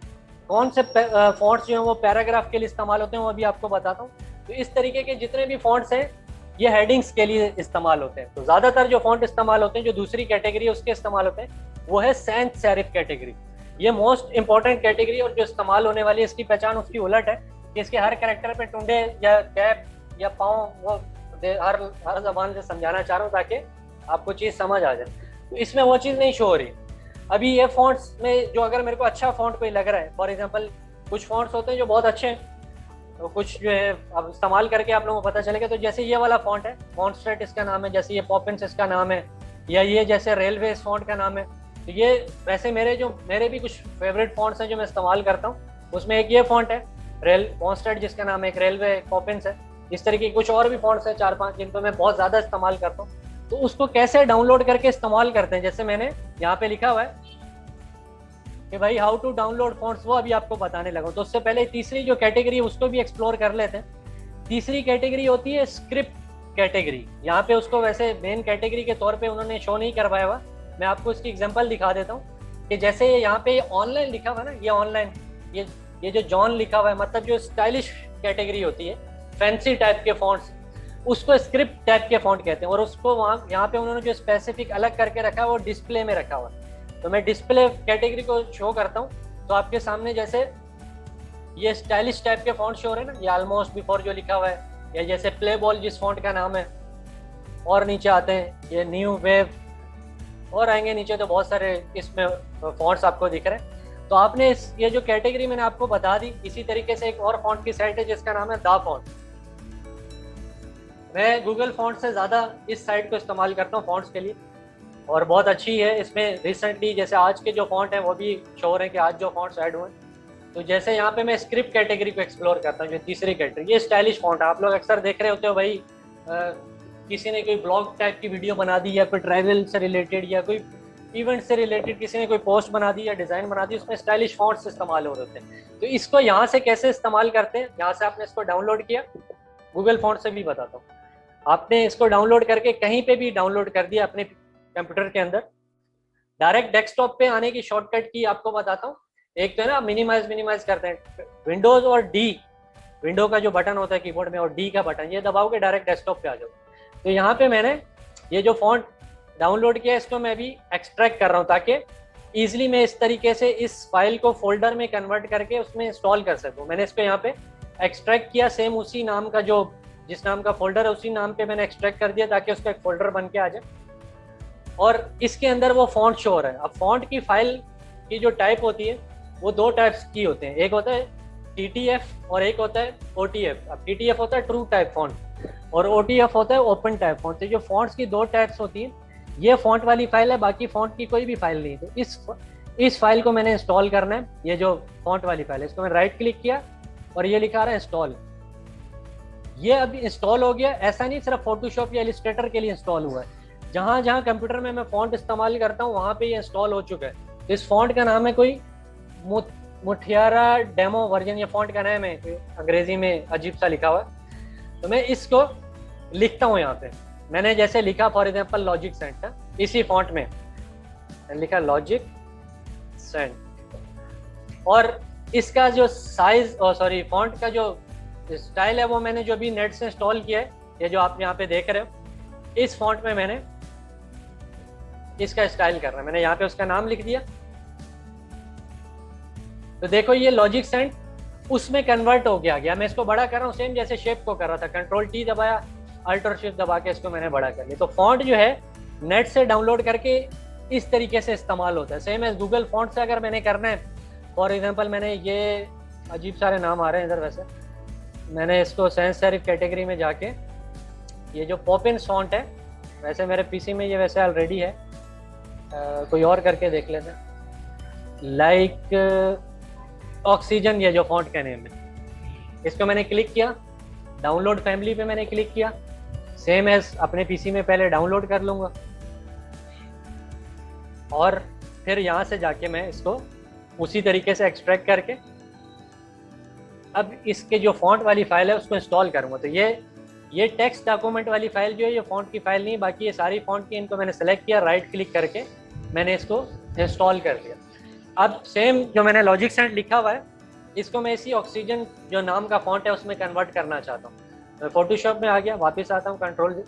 कौन से फॉन्ट्स जो हैं वो पैराग्राफ के लिए इस्तेमाल होते हैं वो अभी आपको बताता हूँ। तो इस तरीके के जितने भी फॉन्ट्स हैं ये हेडिंग्स के लिए इस्तेमाल होते हैं। तो ज़्यादातर जो फॉन्ट इस्तेमाल होते हैं, जो दूसरी कैटेगरी है उसके इस्तेमाल होते हैं, वो है सैंस सेरिफ कैटेगरी। ये मोस्ट इंपॉर्टेंट कैटेगरी और जो इस्तेमाल होने वाली है इसकी पहचान उसकी उलट है कि इसके हर कैरेक्टर पे टुंडे या कैप या पाँव, वो हर जबान से समझाना चाह रहा हूँ ताकि आपको चीज़ समझ आ जाए। तो इसमें वो चीज़ नहीं शो हो रही। अभी ये फॉन्ट्स में जो अगर मेरे को अच्छा फॉन्ट कोई लग रहा है, फॉर एग्जाम्पल कुछ फॉन्ट्स होते हैं जो बहुत अच्छे हैं, तो कुछ जो है अब इस्तेमाल करके आप लोगों को पता चलेगा। तो जैसे ये वाला फॉन्ट है, फॉन्टस्ट्रेट इसका नाम है, जैसे ये पॉपिंस इसका नाम है, या ये जैसे रेलवे फॉन्ट का नाम है। तो ये वैसे मेरे भी कुछ फेवरेट फॉन्ट्स हैं जो मैं इस्तेमाल करता हूँ। उसमें एक ये फॉन्ट है फॉन्टस्ट्रेट जिसका नाम है, एक रेलवे पॉपिंस है। इस तरीके के कुछ और भी फॉन्ट्स हैं 4-5 जिनको मैं बहुत ज़्यादा इस्तेमाल करता हूँ। तो उसको कैसे डाउनलोड करके इस्तेमाल करते हैं, जैसे मैंने यहाँ पे लिखा हुआ है कि भाई हाउ टू डाउनलोड फॉन्ट्स, वो अभी आपको बताने लगा। तो उससे पहले तीसरी जो कैटेगरी है उसको भी एक्सप्लोर कर लेते हैं। तीसरी कैटेगरी होती है स्क्रिप्ट कैटेगरी। यहाँ पे उसको वैसे मेन कैटेगरी के तौर पे उन्होंने शो नहीं करवाया हुआ, मैं आपको इसकी एग्जांपल दिखा देता हूँ कि जैसे यहाँ पे ऑनलाइन लिखा हुआ ना, ये ऑनलाइन ये जो जॉन लिखा हुआ है, मतलब जो स्टाइलिश कैटेगरी होती है, फैंसी टाइप के फॉन्ट्स, उसको स्क्रिप्ट टाइप के फॉन्ट कहते हैं। और उसको यहाँ पे उन्होंने जो स्पेसिफिक अलग करके रखा है वो डिस्प्ले में रखा हुआ है। तो मैं डिस्प्ले कैटेगरी को शो करता हूँ, तो आपके सामने जैसे ये स्टाइलिश टाइप के फॉन्ट शो हो रहे हैं ना, ये ऑलमोस्ट बिफोर जो लिखा हुआ है, या जैसे प्ले बॉल जिस फॉन्ट का नाम है, और नीचे आते हैं ये न्यू वेव, और आएंगे नीचे तो बहुत सारे इसमें फॉन्ट्स आपको दिख रहे हैं। तो आपने ये जो कैटेगरी मैंने आपको बता दी, इसी तरीके से एक और फॉन्ट की साइट है जिसका नाम है दा फॉन्ट। मैं गूगल फॉन्ट से ज़्यादा इस साइट को इस्तेमाल करता हूँ फॉन्ट्स के लिए, और बहुत अच्छी है। इसमें रिसेंटली जैसे आज के जो फॉन्ट हैं वो भी शो रहे हैं कि आज जो फॉन्ट्स ऐड हुए। तो जैसे यहाँ पे मैं स्क्रिप्ट कैटेगरी को एक्सप्लोर करता हूँ, जो तीसरी कैटेगरी, ये स्टाइलिश फॉन्ट है। आप लोग अक्सर देख रहे होते हो भाई, किसी ने कोई ब्लॉग टाइप की वीडियो बना दी, या कोई ट्रैवल से रिलेटेड या कोई इवेंट से रिलेटेड किसी ने कोई पोस्ट बना दी या डिज़ाइन बना दी, उसमें स्टाइलिश फॉन्ट्स इस्तेमाल हो रहे होते हैं। तो इसको यहाँ से कैसे इस्तेमाल करते हैं, यहाँ से आपने इसको डाउनलोड किया, गूगल फॉन्ट से भी बताता हूँ। आपने इसको डाउनलोड करके कहीं पे भी डाउनलोड कर दिया अपने कंप्यूटर के अंदर, डायरेक्ट डेस्कटॉप पे आने की शॉर्टकट की आपको बताता हूँ। एक तो है ना मिनिमाइज करते हैं, विंडोज और डी, विंडो का जो बटन होता है कीबोर्ड में और डी का बटन, ये दबाओगे डायरेक्ट डेस्कटॉप पे आ जाओ। तो यहाँ पे मैंने ये जो फॉन्ट डाउनलोड किया इसको मैं भी एक्सट्रैक्ट कर रहा हूँ ताकि ईजिली मैं इस तरीके से इस फाइल को फोल्डर में कन्वर्ट करके उसमें इंस्टॉल कर सकूँ। मैंने इसको यहाँ पे एक्सट्रैक्ट किया, सेम उसी नाम का जिस नाम का फोल्डर है उसी नाम पे मैंने एक्सट्रैक्ट कर दिया ताकि उसका एक फोल्डर बन के आ जाए, और इसके अंदर वो फॉन्ट शो हो रहा है। अब फॉन्ट की फाइल की जो टाइप होती है वो दो टाइप्स की होते हैं, एक होता है TTF और एक होता है OTF। अब TTF होता है ट्रू टाइप फॉन्ट और OTF होता है ओपन टाइप फॉन्ट। तो जो फॉन्ट्स की दो टाइप्स होती हैं, ये फॉन्ट वाली फाइल है, बाकी फॉन्ट की कोई भी फाइल नहीं है। तो इस फाइल को मैंने इंस्टॉल करना है, ये जो फॉन्ट वाली फाइल है इसको मैंने राइट क्लिक किया और ये लिखा रहा है इंस्टॉल। ये अभी इंस्टॉल हो गया। ऐसा नहीं सिर्फ फोटोशॉप या इलिस्ट्रेटर के लिए इंस्टॉल हुआ है, जहां जहां कंप्यूटर में मैं फॉन्ट इस्तेमाल करता हूँ वहां पे ये इंस्टॉल हो चुका है। तो इस फॉन्ट का नाम है कोई मुठियारा डेमो वर्जन, ये फॉन्ट का नाम है, अंग्रेजी में अजीब सा लिखा हुआ है। तो मैं इसको लिखता हूँ यहाँ पे। मैंने जैसे लिखा फॉर एग्जांपल लॉजिक सेंट, इसी फॉन्ट में लिखा लॉजिक सेंट, और इसका जो साइज सॉरी फॉन्ट का जो स्टाइल है वो मैंने जो भी नेट से इंस्टॉल किया है, ये जो आप यहाँ पे देख रहे हो, इस फॉन्ट में मैंने इसका स्टाइल करना है। मैंने यहाँ पे उसका नाम लिख दिया। तो देखो ये लॉजिक सेंट उसमें कन्वर्ट हो गया। मैं इसको बड़ा कर रहा हूँ सेम जैसे शेप को कर रहा था, कंट्रोल टी दबाया, अल्ट और शिफ्ट दबा के इसको मैंने बड़ा कर लिया। तो फॉन्ट जो है नेट से डाउनलोड करके इस तरीके से इस्तेमाल होता है। सेम एज गूगल फॉन्ट से अगर मैंने करना है, फॉर एग्जांपल मैंने ये अजीब सारे नाम आ रहे हैं इधर, वैसे मैंने इसको सेंस सेरिफ कैटेगरी में जाके ये जो पॉपिन फॉन्ट है, वैसे मेरे पीसी में ये वैसे ऑलरेडी है, कोई और करके देख लेते हैं, लाइक ऑक्सीजन, ये जो फॉन्ट का नेम है, इसको मैंने क्लिक किया, डाउनलोड फैमिली पे मैंने क्लिक किया, सेम एज अपने पीसी में पहले डाउनलोड कर लूँगा और फिर यहाँ से जाके मैं इसको उसी तरीके से एक्सट्रैक्ट करके अब इसके जो फॉन्ट वाली फाइल है उसको इंस्टॉल करूँगा। तो ये टेक्स्ट डॉक्यूमेंट वाली फाइल जो है ये फॉन्ट की फाइल नहीं, बाकी ये सारी फॉन्ट की, इनको मैंने सेलेक्ट किया, राइट क्लिक करके मैंने इसको इंस्टॉल कर दिया। अब सेम जो मैंने लॉजिक सेंट लिखा हुआ है इसको मैं इसी ऑक्सीजन जो नाम का फॉन्ट है उसमें कन्वर्ट करना चाहता हूँ। मैं फोटोशॉप में आ गया, वापस आता हूँ कंट्रोल।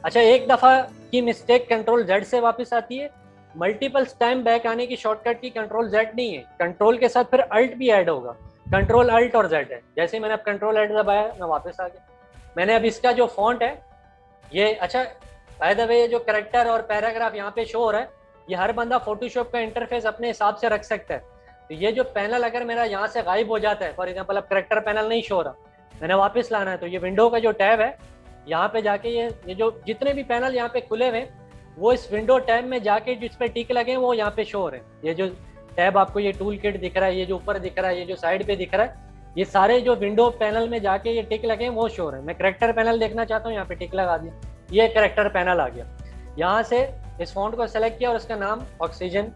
अच्छा, एक दफ़ा की मिस्टेक कंट्रोल जेड से वापस आती है, मल्टीपल टाइम बैक आने की शॉर्टकट की कंट्रोल जेड नहीं है, कंट्रोल के साथ फिर अल्ट भी ऐड होगा, कंट्रोल अल्ट और जेड है। जैसे मैंने अब कंट्रोल अल्ट दबाया मैं वापस आ गया। मैंने अब इसका जो फॉन्ट है ये, अच्छा बाय द वे, ये जो करेक्टर और पैराग्राफ यहाँ पे शो हो रहा है, ये हर बंदा फोटोशॉप का इंटरफेस अपने हिसाब से रख सकता है। तो ये जो पैनल अगर मेरा यहाँ से गायब हो जाता है, फॉर एग्जांपल अब करेक्टर पैनल नहीं शो रहा, मैंने वापस लाना है, तो ये विंडो का जो टैब है यहाँ पे जाके ये जो जितने भी पैनल यहाँ पे खुले हुए वो इस विंडो टैब में जाके जिस पे टिक लगे वो यहाँ पे शो हो रहे हैं। ये जो टैब आपको ये टूल किट दिख रहा है, ये जो ऊपर दिख रहा है, ये जो साइड पे दिख रहा है, ये सारे जो विंडो पैनल में जाके ये टिक लगे वो शो हो रहे हैं। मैं करेक्टर पैनल देखना चाहता हूँ, यहाँ पे टिक लगा दिया, ये करेक्टर पैनल आ गया। यहाँ से इस फॉन्ट को सेलेक्ट किया और उसका नाम ऑक्सीजन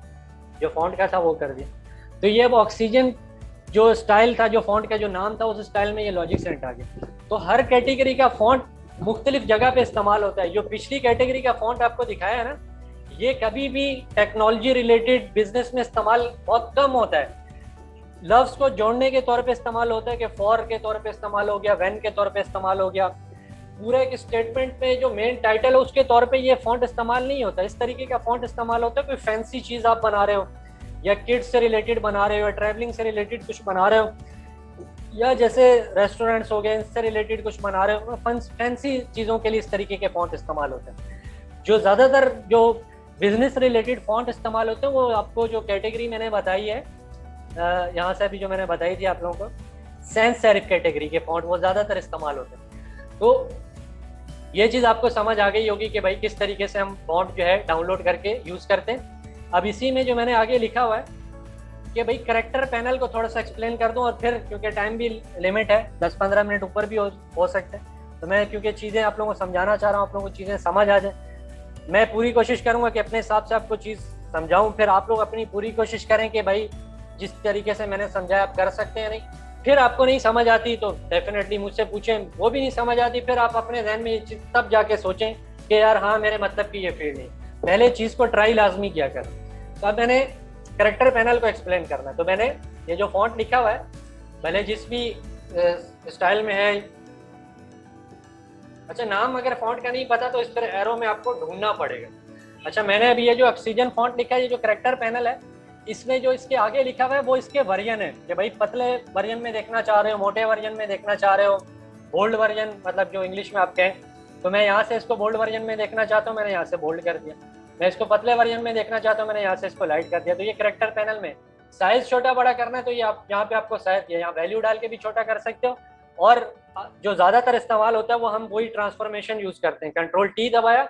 जो फॉन्ट का था वो कर दिया। तो ये अब ऑक्सीजन जो स्टाइल था, जो फॉन्ट का जो नाम था, उस स्टाइल में ये लॉजिक सेंट आ गया। तो हर कैटेगरी का फॉन्ट मुख्तलिफ जगह पे इस्तेमाल होता है। जो पिछली कैटेगरी का फॉन्ट आपको दिखाया है ना, ये कभी भी टेक्नोलॉजी रिलेटेड बिजनेस में इस्तेमाल बहुत कम होता है। लफ्ज को जोड़ने के तौर पे इस्तेमाल होता है कि फॉर के तौर पे इस्तेमाल हो गया, व्हेन के तौर पे इस्तेमाल हो गया, पूरे एक स्टेटमेंट में जो मेन टाइटल है उसके तौर पे ये फॉन्ट इस्तेमाल नहीं होता। इस तरीके का फॉन्ट इस्तेमाल होता है कोई फैंसी चीज़ आप बना रहे हो, या किड्स से रिलेटेड बना रहे हो, या ट्रैवलिंग से रिलेटेड कुछ बना रहे हो, या जैसे रेस्टोरेंट्स हो गए इनसे रिलेटेड कुछ बना रहे हो, फैंसी चीज़ों के लिए इस तरीके के फॉन्ट इस्तेमाल होते हैं। जो ज़्यादातर जो बिजनेस रिलेटेड फॉन्ट इस्तेमाल होते हैं वो आपको जो कैटेगरी मैंने बताई है, यहाँ से अभी जो मैंने बताई थी आप लोगों को, सेंस सेरिफ कैटेगरी के फॉन्ट वो ज़्यादातर इस्तेमाल होते हैं। तो ये चीज़ आपको समझ आ गई होगी कि भाई किस तरीके से हम फॉन्ट जो है डाउनलोड करके यूज़ करते हैं। अब इसी में जो मैंने आगे लिखा हुआ है कि भाई करेक्टर पैनल को थोड़ा सा एक्सप्लेन कर दूं, और फिर क्योंकि टाइम भी लिमिट है, 10-15 मिनट ऊपर भी हो सकते हैं, तो मैं क्योंकि चीज़ें आप लोगों को समझाना चाह रहा हूँ, आप लोगों को चीज़ें समझ आ जाए, मैं पूरी कोशिश करूँगा कि अपने हिसाब से आपको चीज़ समझाऊँ। फिर आप लोग अपनी पूरी कोशिश करें कि भाई जिस तरीके से मैंने समझाया आप कर सकते हैं। नहीं, फिर आपको नहीं समझ आती तो डेफिनेटली मुझसे पूछें, वो भी नहीं समझ आती फिर आप अपने जहन में ये चीज़ तब जाके सोचें कि यार हाँ मेरे मतलब की ये फील्ड नहीं, पहले चीज़ को ट्राई लाजमी किया कर। तो अब मैंने करेक्टर पैनल को एक्सप्लेन करना है, तो मैंने ये जो फॉन्ट लिखा हुआ है, भले जिस भी स्टाइल में है, अच्छा नाम अगर फॉन्ट का नहीं पता तो इस पर एरो में आपको ढूंढना पड़ेगा। अच्छा, मैंने अभी ये जो ऑक्सीजन फॉन्ट लिखा है, ये जो करेक्टर पैनल है, इसमें जो इसके आगे लिखा हुआ है वो इसके वर्जन है कि भाई पतले वर्जन में देखना चाह रहे हो, मोटे वर्जन में देखना चाह रहे हो, बोल्ड वर्जन मतलब जो इंग्लिश में आप कहें। तो मैं यहाँ से इसको बोल्ड वर्जन में देखना चाहता हूँ, मैंने यहाँ से बोल्ड कर दिया। मैं इसको पतले वर्जन में देखना चाहता हूँ, मैंने यहाँ से इसको लाइट कर दिया। तो ये करेक्टर पैनल में साइज छोटा बड़ा करना है तो ये आप यहाँ पे आपको शायद यहाँ वैल्यू डाल के भी छोटा कर सकते हो, और जो ज़्यादातर इस्तेमाल होता है वो हम वही ट्रांसफॉर्मेशन यूज़ करते हैं, कंट्रोल टी दबाया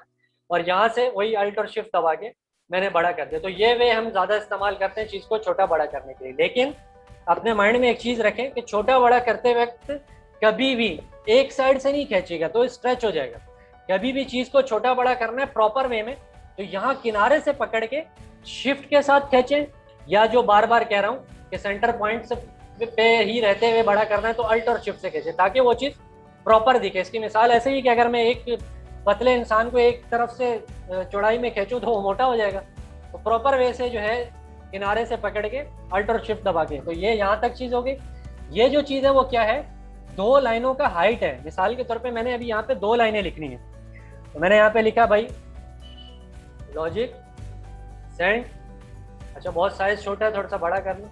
और यहाँ से वही अल्ट और शिफ्ट दबा के मैंने बड़ा कर दिया। तो ये वे हम ज़्यादा इस्तेमाल करते हैं चीज़ को छोटा बड़ा करने के लिए। लेकिन अपने माइंड में एक चीज़ रखें कि छोटा बड़ा करते वक्त कभी भी एक साइड से नहीं खींचेगा तो स्ट्रेच हो जाएगा। कभी भी चीज़ को छोटा बड़ा करना है प्रॉपर वे में, तो यहाँ किनारे से पकड़ के शिफ्ट के साथ खींचें, या जो बार बार कह रहा हूँ कि सेंटर पॉइंट से पे ही रहते हुए बड़ा करना है तो अल्ट और शिफ्ट से खींचे ताकि वो चीज़ प्रॉपर दिखे। इसकी मिसाल ऐसे ही कि अगर मैं एक पतले इंसान को एक तरफ से चौड़ाई में खींचूं तो वो मोटा हो जाएगा। तो प्रॉपर वे से जो है किनारे से पकड़ के अल्ट और शिफ्ट दबा के, तो ये यहाँ तक चीज़ हो गई। ये जो चीज़ है वो क्या है, 2 लाइनों का हाइट है। मिसाल के तौर पे मैंने अभी यहाँ पे 2 लाइनें लिखनी है, तो मैंने यहाँ पे लिखा भाई लॉजिक सेंड। अच्छा बहुत साइज छोटा है, थोड़ा सा बड़ा कर लो।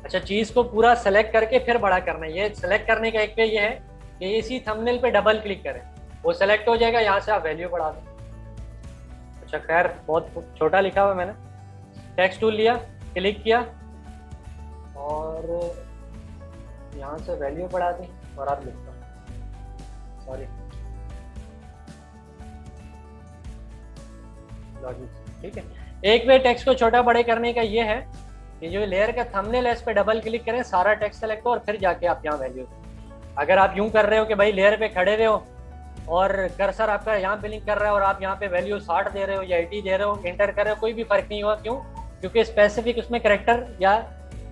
अच्छा चीज़ को पूरा सेलेक्ट करके फिर बड़ा करना है। ये सेलेक्ट करने का एक वे ये है कि इसी थंबनेल पे डबल क्लिक करें, वो सेलेक्ट हो जाएगा, यहाँ से आप वैल्यू बढ़ा दें। अच्छा खैर बहुत छोटा लिखा हुआ मैंने। टेक्स्ट टूल लिया, क्लिक किया और यहाँ से वैल्यू बढ़ा दी और आप लिखता हूँ, सॉरी लॉजिक, ठीक है। एक वे टेक्स्ट को छोटा बड़े करने का ये है कि जो लेयर का थंबनेल है इस पर डबल क्लिक करें, सारा टेक्स्ट सेलेक्ट हो और फिर जाके आप यहाँ वैल्यू। अगर आप यूं कर रहे हो कि भाई लेयर पे खड़े हुए हो और कर्सर आपका यहाँ पे लिंक कर रहा है और आप यहाँ पे वैल्यू 60 दे रहे हो या 80 दे रहे हो, इंटर कर रहे हो, कोई भी फर्क नहीं हुआ। क्यों? क्योंकि स्पेसिफिक उसमें करेक्टर या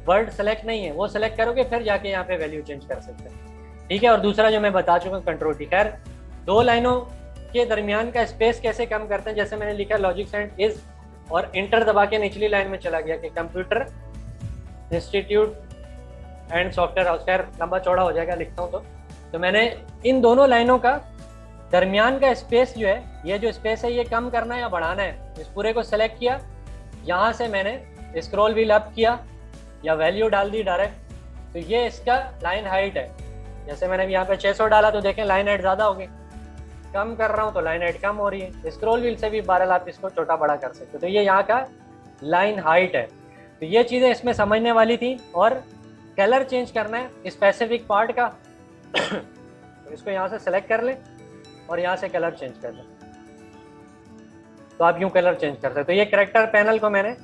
वर्ड सेलेक्ट नहीं है, वो सेलेक्ट करोगे फिर जाके यहाँ पे वैल्यू चेंज कर सकते हैं, ठीक है। और दूसरा जो मैं बता चुका हूँ कंट्रोल टी। खैर 2 लाइनों के दरमियान का स्पेस कैसे कम करते हैं, जैसे मैंने लिखा लॉजिक सेंड इज और इंटर दबा के निचली लाइन में चला गया कि computer institute and software house. खैर लंबा चौड़ा हो जाएगा लिखता हूँ तो मैंने इन दोनों लाइनों का दरमियान का स्पेस जो है, ये जो स्पेस है ये कम करना है या बढ़ाना है। इस पूरे को सेलेक्ट किया, यहाँ से मैंने स्क्रॉल व्हील अप किया या वैल्यू डाल दी डायरेक्ट, तो ये इसका लाइन हाइट है। जैसे मैंने यहाँ पे 600 डाला तो देखें लाइन हाइट ज़्यादा हो गई, कम कर रहा हूँ तो लाइन हाइट कम हो रही है। स्क्रॉल व्हील से भी बहरहाल आप इसको छोटा बड़ा कर सकते हो। तो ये यहाँ का लाइन हाइट है। तो ये चीज़ें इसमें समझने वाली थी। और कलर चेंज करना है स्पेसिफिक पार्ट का तो इसको यहाँ से सेलेक्ट कर लें और यहाँ से कलर चेंज कर लें, तो आप यूँ कलर चेंज करते हैं। तो ये करेक्टर पैनल को मैंने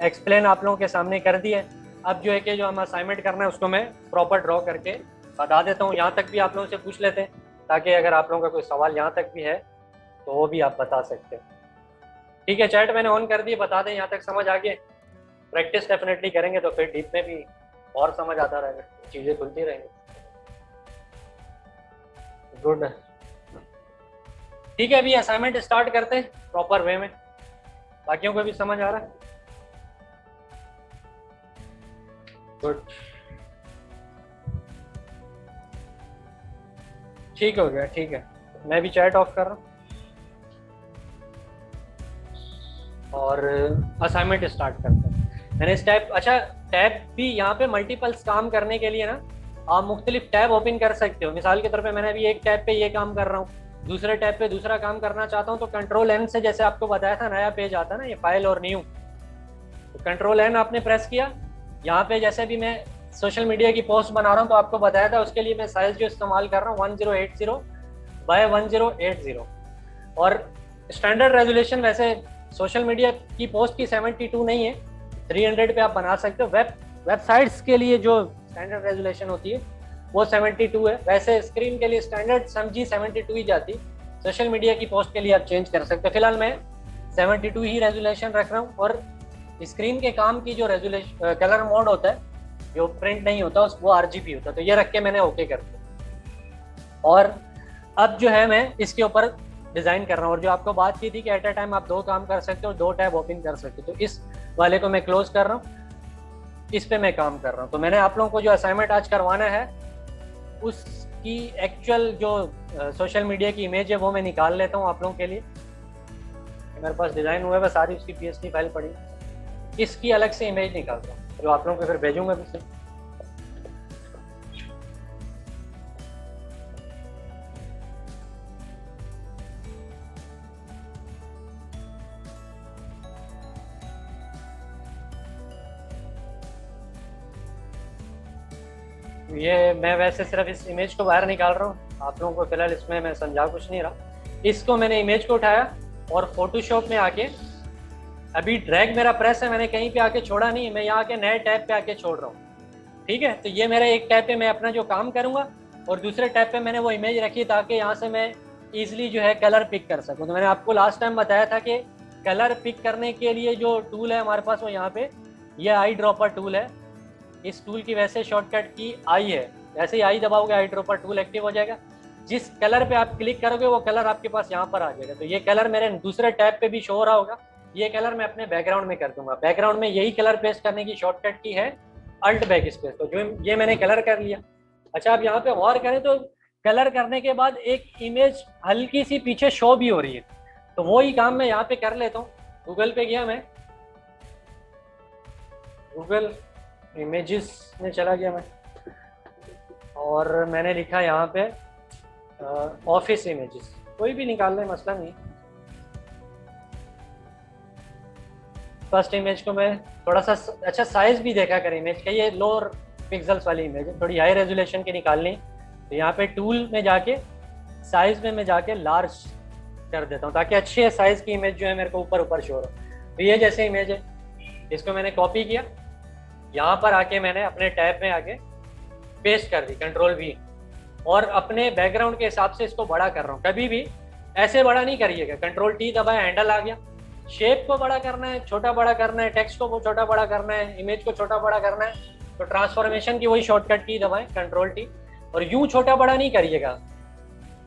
एक्सप्लेन आप लोगों के सामने कर दिया है। अब जो है कि जो हम असाइनमेंट करना है उसको मैं प्रॉपर ड्रॉ करके बता देता हूँ। यहाँ तक भी आप लोगों से पूछ लेते हैं ताकि अगर आप लोगों का कोई सवाल यहाँ तक भी है तो वो भी आप बता सकते हैं, ठीक है। चैट मैंने ऑन कर दी, बता दें यहाँ तक समझ आ गए। प्रैक्टिस डेफिनेटली करेंगे तो फिर डीप में भी और समझ आता रहेगा, चीज़ें खुलती रहेंगी। गुड, ठीक है। अभी असाइनमेंट स्टार्ट करते हैं प्रॉपर वे में। बाकियों को भी समझ आ रहा है? गुड, ठीक हो गया, ठीक है। मैं भी चैट ऑफ कर रहा हूँ और असाइनमेंट स्टार्ट करते हैं। मैंने इस टैब, अच्छा टैब भी यहाँ पे मल्टीपल्स काम करने के लिए ना आप मुख्तलिफ टैब ओपन कर सकते हो। मिसाल के तौर पे मैंने अभी एक टैब पे ये काम कर रहा हूँ, दूसरे टैब पे दूसरा काम करना चाहता हूँ, तो कंट्रोल एन से, जैसे आपको बताया था नया पेज आता है ना, ये फाइल और न्यू, तो कंट्रोल एन आपने प्रेस किया। यहाँ पे जैसे भी मैं सोशल मीडिया की पोस्ट बना रहा हूँ तो आपको बताया था, उसके लिए मैं साइज जो इस्तेमाल कर रहा हूँ 1080 बाय 1080 और स्टैंडर्ड रेजोल्यूशन वैसे सोशल मीडिया की पोस्ट की 72 नहीं है, 300 पे आप बना सकते हो। वेबसाइट्स के लिए जो स्टैंडर्ड रेजोल्यूशन होती है वो 72 है। वैसे स्क्रीन के लिए स्टैंडर्ड समझी 72 ही जाती, सोशल मीडिया की पोस्ट के लिए आप चेंज कर सकते हो। फिलहाल मैं 72 ही रेजोल्यूशन रख रहा हूँ। और स्क्रीन के काम की जो रेजोल्यूशन कलर मोड होता है जो प्रिंट नहीं होता वो RGB होता है, तो ये रख के मैंने ओके कर दिया। और अब जो है मैं इसके ऊपर डिज़ाइन कर रहा हूँ। और जो आपको बात की थी कि एट अ टाइम आप 2 काम कर सकते हो, 2 टैब ओपन कर सकते हो, तो इस वाले को मैं क्लोज कर रहा हूँ, इस पे मैं काम कर रहा हूँ। तो मैंने आप लोगों को जो असाइनमेंट आज करवाना है उसकी एक्चुअल जो सोशल मीडिया की इमेज है वो मैं निकाल लेता हूँ आप लोगों के लिए। मेरे पास डिज़ाइन हुआ है, सारी उसकी PSD फाइल पड़ी, इसकी अलग से इमेज निकालता हूँ जो आप लोगों को फिर भेजूंगा भी। ये मैं वैसे सिर्फ इस इमेज को बाहर निकाल रहा हूँ, आप लोगों को फिलहाल इसमें मैं समझा कुछ नहीं रहा। इसको मैंने इमेज को उठाया और फोटोशॉप में आके अभी ड्रैग मेरा प्रेस है, मैंने कहीं पे आके छोड़ा नहीं, मैं यहाँ के नए टैब पे आके छोड़ रहा हूँ। ठीक है, तो ये मेरा एक टैब पे मैं अपना जो काम करूँगा और दूसरे टैब पे मैंने वो इमेज रखी ताकि यहाँ से मैं ईजिली जो है कलर पिक कर सकूँ। तो मैंने आपको लास्ट टाइम बताया था कि कलर पिक करने के लिए जो टूल है हमारे पास वो यहाँ पे ये आई ड्रॉपर टूल है। इस टूल की वैसे शॉर्टकट की आई है, ऐसे ही आई दबाओगे आई ड्रॉपर टूल एक्टिव हो जाएगा। जिस कलर पे आप क्लिक करोगे वो कलर आपके पास यहाँ पर आ जाएगा। तो ये कलर मेरे दूसरे टैब पे भी शो हो रहा होगा, ये कलर मैं अपने बैकग्राउंड में कर दूंगा। बैकग्राउंड में यही कलर पेस्ट करने की शॉर्टकट की है अल्ट बैक स्पेस। तो जो ये मैंने कलर कर लिया। अच्छा, आप यहाँ पे गौर करें तो कलर करने के बाद एक इमेज हल्की सी पीछे शो भी हो रही है, तो वो ही काम मैं यहाँ पे कर लेता हूँ। गूगल पे गया, मैं गूगल इमेजेस में चला गया मैं, और मैंने लिखा यहाँ पे ऑफिस इमेजेस, कोई भी निकाल लें, मसला नहीं। फर्स्ट इमेज को मैं थोड़ा सा अच्छा साइज भी देखा कर इमेज का, ये लोअर पिक्सल्स वाली इमेज है, थोड़ी हाई रेजोल्यूशन की निकालनी। तो यहाँ पे टूल में जाके साइज में मैं जाके लार्ज कर देता हूँ ताकि अच्छे साइज की इमेज जो है मेरे को ऊपर ऊपर शो हो। तो ये जैसे इमेज है, इसको मैंने कॉपी किया, यहाँ पर आके मैंने अपने टैब में आके पेस्ट कर दी, कंट्रोल V, और अपने बैकग्राउंड के हिसाब से इसको बड़ा कर रहा हूँ। कभी भी ऐसे बड़ा नहीं करिएगा, कंट्रोल T दबाया, हैंडल आ गया। शेप को बड़ा करना है, छोटा बड़ा करना है, टेक्स्ट को छोटा बड़ा करना है, इमेज को छोटा बड़ा करना है, तो ट्रांसफॉर्मेशन की वही शॉर्टकट की दबाएं, कंट्रोल T। और यूं छोटा बड़ा नहीं करिएगा,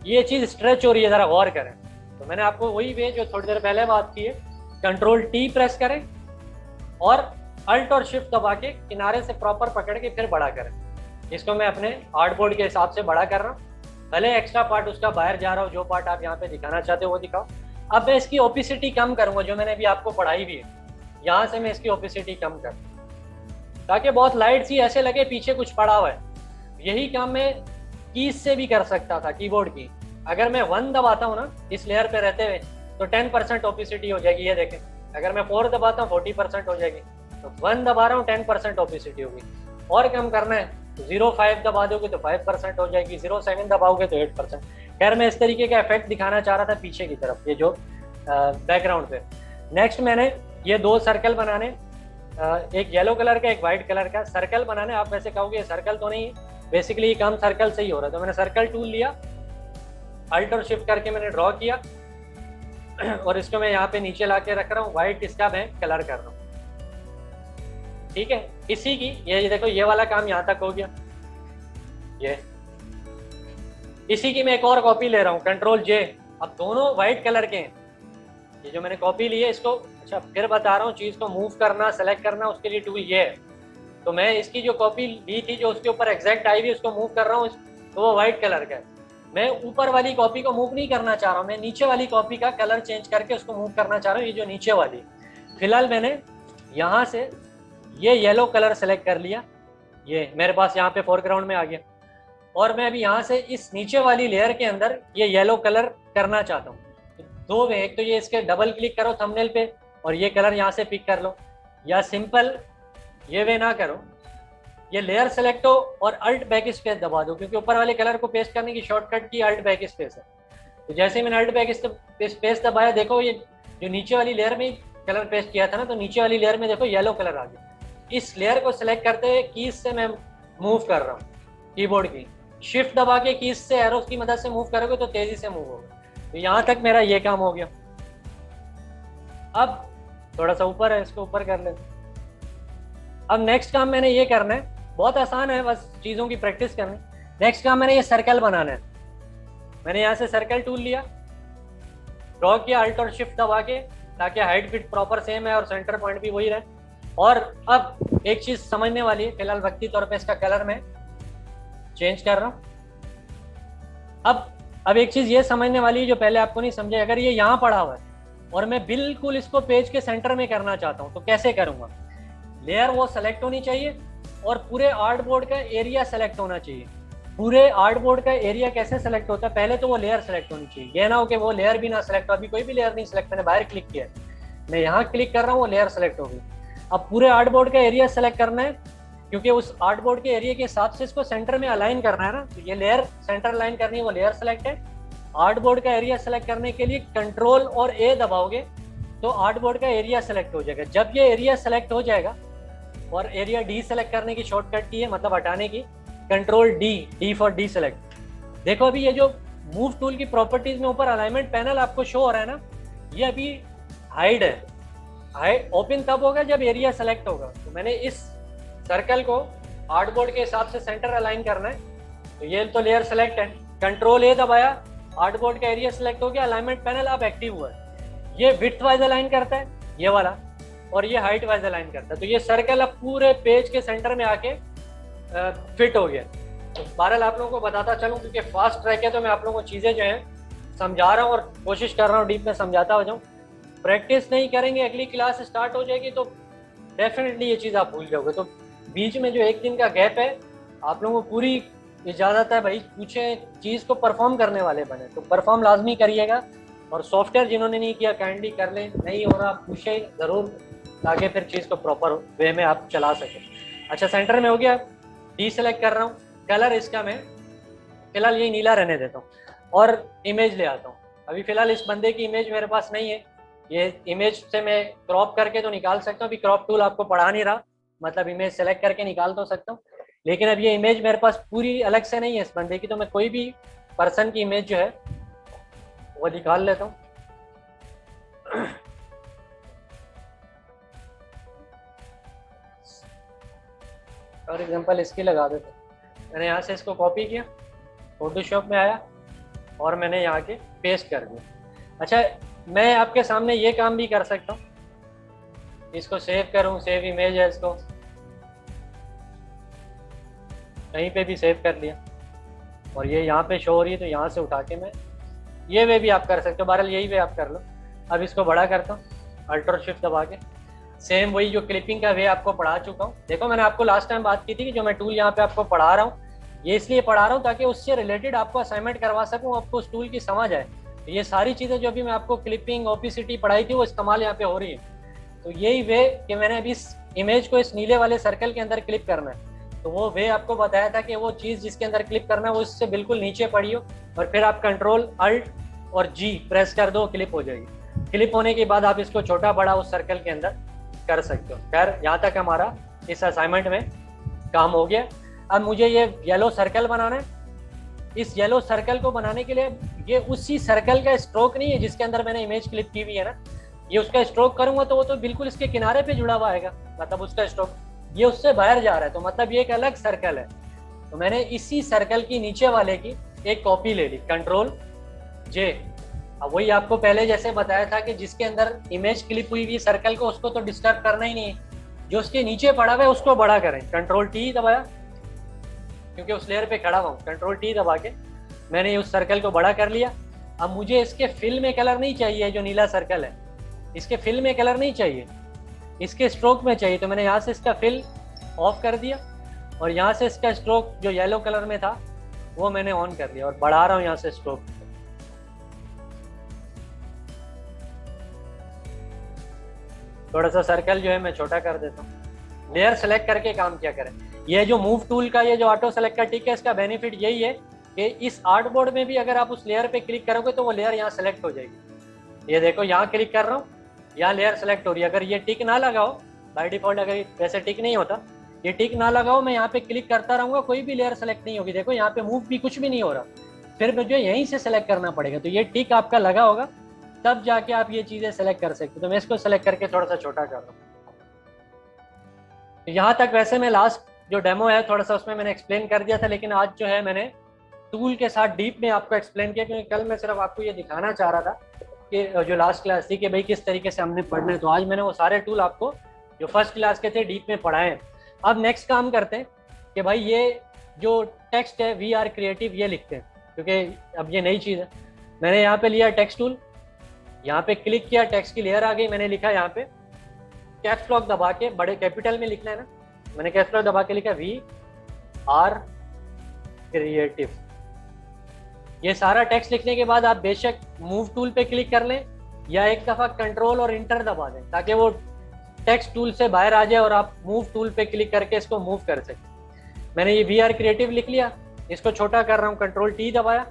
ये चीज स्ट्रेच हो रही है, जरा गौर करें। तो मैंने आपको वही वे जो थोड़ी देर पहले बात की है, कंट्रोल T प्रेस करें और अल्ट और शिफ्ट दबा के किनारे से प्रॉपर पकड़ के फिर बड़ा करें। इसको मैं अपने आर्टबोर्ड के हिसाब से बड़ा कर रहा हूँ, भले एक्स्ट्रा पार्ट उसका बाहर जा रहा हो, जो पार्ट आप यहाँ पे दिखाना चाहते हो वो दिखाओ। अब मैं इसकी ओपिसिटी कम करूंगा, जो मैंने अभी आपको पढ़ाई भी है, यहाँ से मैं इसकी ओपिसिटी कम कर, ताकि बहुत लाइट सी ऐसे लगे पीछे कुछ पड़ा हुआ है। यही काम मैं कीज से भी कर सकता था, कीबोर्ड की। अगर मैं 1 दबाता हूँ ना इस लेयर पे रहते हुए, तो 10% ओपिसिटी हो जाएगी, ये देखें। अगर मैं 4 दबाता हूँ 40% हो जाएगी, तो 1 दबा रहा हूँ 10% ओपिसिटी होगी। और कम करना है तो 0.5 दबा दोगे तो 5% हो जाएगी, 0.7 दबाओगे तो 8%। खैर, मैं इस तरीके का इफेक्ट दिखाना चाह रहा था पीछे की तरफ, ये जो बैकग्राउंड पे। नेक्स्ट मैंने ये 2 सर्कल बनाने, एक येलो कलर का एक वाइट कलर का सर्कल बनाने। आप वैसे कहोगे ये सर्कल तो नहीं है, बेसिकली कम सर्कल से ही हो रहा है। तो मैंने सर्कल टूल लिया, अल्ट और शिफ्ट करके मैंने ड्रॉ किया और इसको मैं यहाँ पे नीचे ला के रख रहा हूँ, व्हाइट इसका मैं कलर कर रहा हूँ। ठीक है, इसी की ये देखो, ये वाला काम यहाँ तक हो गया। ये इसी की मैं एक और कॉपी ले रहा हूँ, कंट्रोल J। अब दोनों व्हाइट कलर के हैं, ये जो मैंने कॉपी ली है इसको, अच्छा फिर बता रहा हूँ, चीज को मूव करना, सेलेक्ट करना, उसके लिए टूल ये है। तो मैं इसकी जो कॉपी ली थी, जो उसके ऊपर एग्जैक्ट आई हुई, उसको मूव कर रहा हूँ, तो वो व्हाइट कलर का है। मैं ऊपर वाली कॉपी को मूव नहीं करना चाह रहा हूँ, मैं नीचे वाली कॉपी का कलर चेंज करके उसको मूव करना चाह रहा हूँ, ये जो नीचे वाली। फिलहाल मैंने यहाँ से ये येलो कलर सेलेक्ट कर लिया, ये मेरे पास यहाँ पे फोरग्राउंड में आ गया। और मैं अभी यहाँ से इस नीचे वाली लेयर के अंदर ये येलो कलर करना चाहता हूँ। तो 2 वे, एक तो ये इसके डबल क्लिक करो थंबनेल पे और ये कलर यहाँ से पिक कर लो, या सिंपल ये वे ना करो, ये लेयर सेलेक्ट हो और अल्ट बैक स्पेस दबा दो, क्योंकि ऊपर वाले कलर को पेस्ट करने की शॉर्टकट की अल्ट बैक स्पेस है। तो जैसे ही मैंने अल्ट बैक स्पेस दबाया, देखो ये जो नीचे वाली लेयर में कलर पेस्ट किया था ना, तो नीचे वाली लेयर में देखो येलो कलर आ गया। इस लेयर को सिलेक्ट करते हुए कीज से मैं मूव कर रहा हूँ, कीबोर्ड की शिफ्ट दबा के कीज से एरोस की मदद से मूव करोगे तो तेजी से मूव होगा। तो यहाँ तक मेरा ये काम हो गया। अब थोड़ा सा ऊपर है, इसको ऊपर कर लेते। अब नेक्स्ट काम मैंने ये करना है, बहुत आसान है, बस चीज़ों की प्रैक्टिस करनी। नेक्स्ट काम मैंने ये सर्कल बनाना है। मैंने यहाँ से सर्कल टूल लिया, ड्रॉ किया अल्ट और शिफ्ट दबा के, ताकि हाइट फिट प्रॉपर सेम है और सेंटर पॉइंट भी वही रहे। और अब एक चीज समझने वाली है, फिलहाल वक्ती तौर पे इसका कलर मैं चेंज कर रहा हूँ। अब एक चीज ये समझने वाली है जो पहले आपको नहीं समझे। अगर ये यहाँ पड़ा हुआ है और मैं बिल्कुल इसको पेज के सेंटर में करना चाहता हूँ, तो कैसे करूँगा? लेयर वो सेलेक्ट होनी चाहिए और पूरे आर्टबोर्ड का एरिया सेलेक्ट होना चाहिए। पूरे आर्टबोर्ड का एरिया कैसे सेलेक्ट होता है? पहले तो वो लेयर सेलेक्ट होनी चाहिए, ये ना हो कि वो लेयर भी ना सेलेक्ट हो। अभी कोई भी लेयर नहीं सेलेक्ट, मैंने बाहर क्लिक किया, मैं यहाँ क्लिक कर रहा हूँ, वो लेयर सेलेक्ट हो गई। अब पूरे आर्टबोर्ड का एरिया सेलेक्ट करना है, क्योंकि उस आर्टबोर्ड के एरिया के हिसाब से इसको सेंटर में अलाइन करना है ना। तो ये लेयर सेंटर अलाइन करनी है, वो लेयर सेलेक्ट है। आर्टबोर्ड का एरिया सेलेक्ट करने के लिए कंट्रोल और ए दबाओगे तो आर्टबोर्ड का एरिया सेलेक्ट हो जाएगा। जब ये एरिया सेलेक्ट हो जाएगा, और एरिया डी सेलेक्ट करने की शॉर्टकट की है, मतलब हटाने की, control D, D for D select. देखो अभी ये जो मूव टूल की प्रॉपर्टीज में ऊपर अलाइनमेंट पैनल आपको शो हो रहा है ना, ये अभी हाइड है। हाइड ओपन तब होगा जब एरिया सेलेक्ट होगा। तो मैंने इस सर्कल को आर्टबोर्ड के हिसाब से सेंटर अलाइन करना है, तो ये तो लेयर सेलेक्ट है, कंट्रोल ए दबाया, आर्टबोर्ड का एरिया सेलेक्ट हो गया, अलाइनमेंट पैनल अब एक्टिव हुआ है। ये विड्थ वाइज अलाइन करता है ये वाला, और ये हाइट वाइज अलाइन करता है। तो ये सर्कल अब पूरे पेज के सेंटर में आके फिट हो गया। तो बहरहाल आप लोगों को बताता चलूँ, क्योंकि फास्ट ट्रैक है तो मैं आप लोगों को चीज़ें जो हैं समझा रहा हूँ और कोशिश कर रहा हूँ डीप में समझाता हो जाऊँ। प्रैक्टिस नहीं करेंगे, अगली क्लास स्टार्ट हो जाएगी तो डेफिनेटली ये चीज़ आप भूल जाओगे। तो बीच में जो एक दिन का गैप है, आप लोगों को पूरी इजाज़त है भाई, पूछे चीज़ को परफॉर्म करने वाले बने, तो परफॉर्म लाजमी करिएगा। और सॉफ्टवेयर जिन्होंने नहीं किया काइंडली कर लें, नहीं हो रहा पूछे ज़रूर, ताकि फिर चीज़ को प्रॉपर वे में आप चला सकें। अच्छा, सेंटर में हो गया, डी सेलेक्ट कर रहा हूँ, कलर इसका मैं फिलहाल यही नीला रहने देता हूँ, और इमेज ले आता हूँ। अभी फ़िलहाल इस बंदे की इमेज मेरे पास नहीं है, ये इमेज से मैं क्रॉप करके तो निकाल सकता हूँ। अभी क्रॉप टूल आपको पढ़ा नहीं रहा, मतलब इमेज सेलेक्ट करके निकाल तो सकता हूँ, लेकिन अब ये इमेज मेरे पास पूरी अलग से नहीं है इस बंदे की, तो मैं कोई भी पर्सन की इमेज जो है वो निकाल लेता हूँ। फॉर एग्जांपल इसकी लगा देते हैं। मैंने यहाँ से इसको कॉपी किया, फोटोशॉप में आया और मैंने यहाँ के पेस्ट कर दिया। अच्छा, मैं आपके सामने ये काम भी कर सकता हूँ, इसको सेव करूँ, सेव इमेज है, इसको कहीं पे भी सेव कर लिया और ये यहाँ पे शो हो रही है, तो यहाँ से उठा के मैं ये वे भी आप कर सकते हो। बहरहाल यही वे आप कर लो। अब इसको बड़ा करता हूँ, अल्टर शिफ्ट दबा के, सेम वही जो क्लिपिंग का वे आपको पढ़ा चुका हूँ। देखो मैंने आपको लास्ट टाइम बात की थी कि जो मैं टूल यहाँ पे आपको पढ़ा रहा हूँ, ये इसलिए पढ़ा रहा हूँ ताकि उससे रिलेटेड आपको असाइनमेंट करवा सकूँ, आपको उस टूल की समझ आए। तो ये सारी चीज़ें जो अभी मैं आपको क्लिपिंग, ओपेसिटी पढ़ाई थी, वो इस्तेमाल यहाँ पे हो रही है। तो यही वे कि मैंने अभी इस इमेज को इस नीले वाले सर्कल के अंदर क्लिप करना है, तो वो वे आपको बताया था कि वो चीज़ जिसके अंदर क्लिप करना है वो इससे बिल्कुल नीचे पड़ी हो, और फिर आप कंट्रोल अल्ट और जी प्रेस कर दो, क्लिप हो जाएगी। क्लिप होने के बाद आप इसको छोटा बड़ा उस सर्कल के अंदर कर सकते हो। खैर, यहाँ तक हमारा इस असाइनमेंट में काम हो गया। अब मुझे ये येलो सर्कल बनाना है। इस येलो सर्कल को बनाने के लिए ये उसी सर्कल का स्ट्रोक नहीं है जिसके अंदर मैंने इमेज क्लिप की हुई है ना, ये उसका स्ट्रोक करूंगा तो वो तो बिल्कुल इसके किनारे पे जुड़ा हुआ आएगा, मतलब उसका स्ट्रोक ये उससे बाहर जा रहा है, तो मतलब ये एक अलग सर्कल है। तो मैंने इसी सर्कल की नीचे वाले की एक कॉपी ले ली, कंट्रोल जे। अब वही आपको पहले जैसे बताया था कि जिसके अंदर इमेज क्लिप हुई हुई सर्कल को, उसको तो डिस्टर्ब करना ही नहीं है, जो उसके नीचे पड़ा हुआ है उसको बड़ा करें। कंट्रोल टी दबाया, क्योंकि उस लेयर पे खड़ा हुआ हूँ, कंट्रोल टी दबा के मैंने उस सर्कल को बड़ा कर लिया। अब मुझे इसके फिल में कलर नहीं चाहिए, जो नीला सर्कल है इसके फिल में कलर नहीं चाहिए, इसके स्ट्रोक में चाहिए। तो मैंने यहाँ से इसका फिल ऑफ कर दिया और यहाँ से इसका स्ट्रोक जो येलो कलर में था वो मैंने ऑन कर लिया और बढ़ा रहा हूँ यहाँ से स्ट्रोक। थोड़ा सा सर्कल जो है मैं छोटा कर देता हूँ। लेयर सेलेक्ट करके काम क्या करें। ये जो मूव टूल का ये जो ऑटो सेलेक्ट का टिक है, इसका बेनिफिट यही है कि इस आर्टबोर्ड में भी अगर आप उस लेयर पे क्लिक करोगे तो वो लेयर यहाँ सेलेक्ट हो जाएगी। ये देखो यहाँ क्लिक कर रहा हूँ, यहाँ लेयर सेलेक्ट हो रही है। अगर ये टिक ना लगाओ बाय डिफॉल्ट, अगर वैसे टिक नहीं होता, ये टिक ना लगाओ, मैं यहाँ पे क्लिक करता रहूँगा, कोई भी लेयर सेलेक्ट नहीं होगी। देखो यहाँ पे मूव भी कुछ भी नहीं हो रहा, फिर मुझे यहीं से सेलेक्ट करना पड़ेगा। तो ये टिक आपका लगा होगा तब जाके आप ये चीज़ें सेलेक्ट कर सकते हो। तो मैं इसको सेलेक्ट करके थोड़ा सा छोटा कर रहा हूँ। यहाँ तक वैसे मैं लास्ट जो डेमो है थोड़ा सा उसमें मैंने एक्सप्लेन कर दिया था, लेकिन आज जो है मैंने टूल के साथ डीप में आपको एक्सप्लेन किया, क्योंकि कल मैं सिर्फ आपको ये दिखाना चाह रहा था कि जो लास्ट क्लास थी कि भाई किस तरीके से हमने पढ़ना है। तो आज मैंने वो सारे टूल आपको जो फर्स्ट क्लास के थे डीप में पढ़ाए हैं। अब नेक्स्ट काम करते हैं कि भाई ये जो टेक्स्ट है वी आर क्रिएटिव ये लिखते हैं, क्योंकि अब ये नई चीज़ है। मैंने यहाँ पे लिया टेक्स्ट टूल, यहाँ पे क्लिक किया, टेक्स्ट की लेयर आ गई। मैंने लिखा यहाँ पे कैप्स लॉक दबा के, बड़े कैपिटल में लिखना है ना, मैंने कैप्स लॉक दबा के लिखा वी आर क्रिएटिव। ये सारा टेक्स्ट लिखने के बाद आप बेशक मूव टूल पे क्लिक कर लें या एक दफ़ा कंट्रोल और इंटर दबा दें ताकि वो टेक्स्ट टूल से बाहर आ जाए और आप मूव टूल पे क्लिक करके इसको मूव कर सकें। मैंने ये वी आर क्रिएटिव लिख लिया, इसको छोटा कर रहा हूँ, कंट्रोल टी दबाया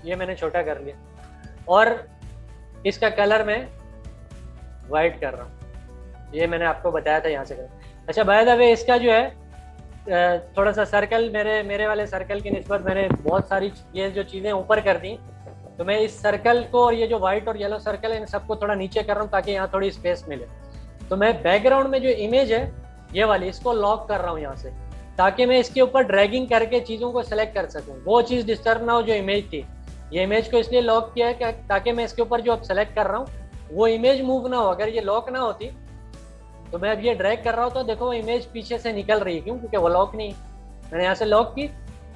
ये मैंने छोटा कर लिया और इसका कलर मैं वाइट कर रहा हूँ। ये मैंने आपको बताया था यहाँ से कर। अच्छा बाय द वे इसका जो है थोड़ा सा सर्कल मेरे वाले सर्कल की निस्बत मैंने बहुत सारी ये जो चीज़ें ऊपर कर दी, तो मैं इस सर्कल को और ये जो व्हाइट और येलो सर्कल है इन सबको थोड़ा नीचे कर रहा हूँ ताकि यहाँ थोड़ी स्पेस मिले। तो मैं बैकग्राउंड में जो इमेज है ये वाली इसको लॉक कर रहा हूँ यहाँ से, ताकि मैं इसके ऊपर ड्रैगिंग करके चीज़ों को सेलेक्ट कर सकूँ, वो चीज़ डिस्टर्ब ना हो जो इमेज थी। ये इमेज को इसलिए लॉक किया है ताकि मैं इसके ऊपर जो अब सेलेक्ट कर रहा हूँ वो इमेज मूव ना हो। अगर ये लॉक ना होती तो मैं अब ये ड्रैग कर रहा हूँ तो देखो वो इमेज पीछे से निकल रही है, क्यों? क्योंकि वो लॉक नहीं, मैंने यहाँ से लॉक की।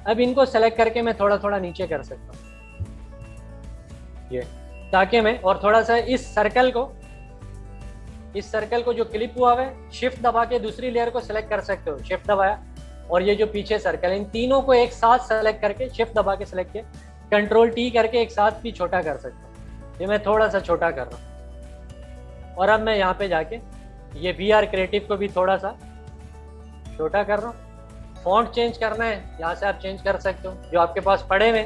अब इनको सेलेक्ट करके मैं थोड़ा थोड़ा नीचे कर सकता हूँ ये, ताकि मैं और थोड़ा सा इस सर्कल को जो क्लिप हुआ है शिफ्ट दबा के दूसरी लेयर को सिलेक्ट कर सकते हो, शिफ्ट दबाया और ये जो पीछे सर्कल इन तीनों को एक साथ सेलेक्ट करके शिफ्ट दबा के सिलेक्ट किया, कंट्रोल टी करके एक साथ भी छोटा कर सकता हूँ। ये मैं थोड़ा सा छोटा कर रहा हूँ और अब मैं यहाँ पे जाके ये VR क्रिएटिव को भी थोड़ा सा छोटा कर रहा हूँ। फॉन्ट चेंज करना है यहाँ से आप चेंज कर सकते हो जो आपके पास पड़े हुए।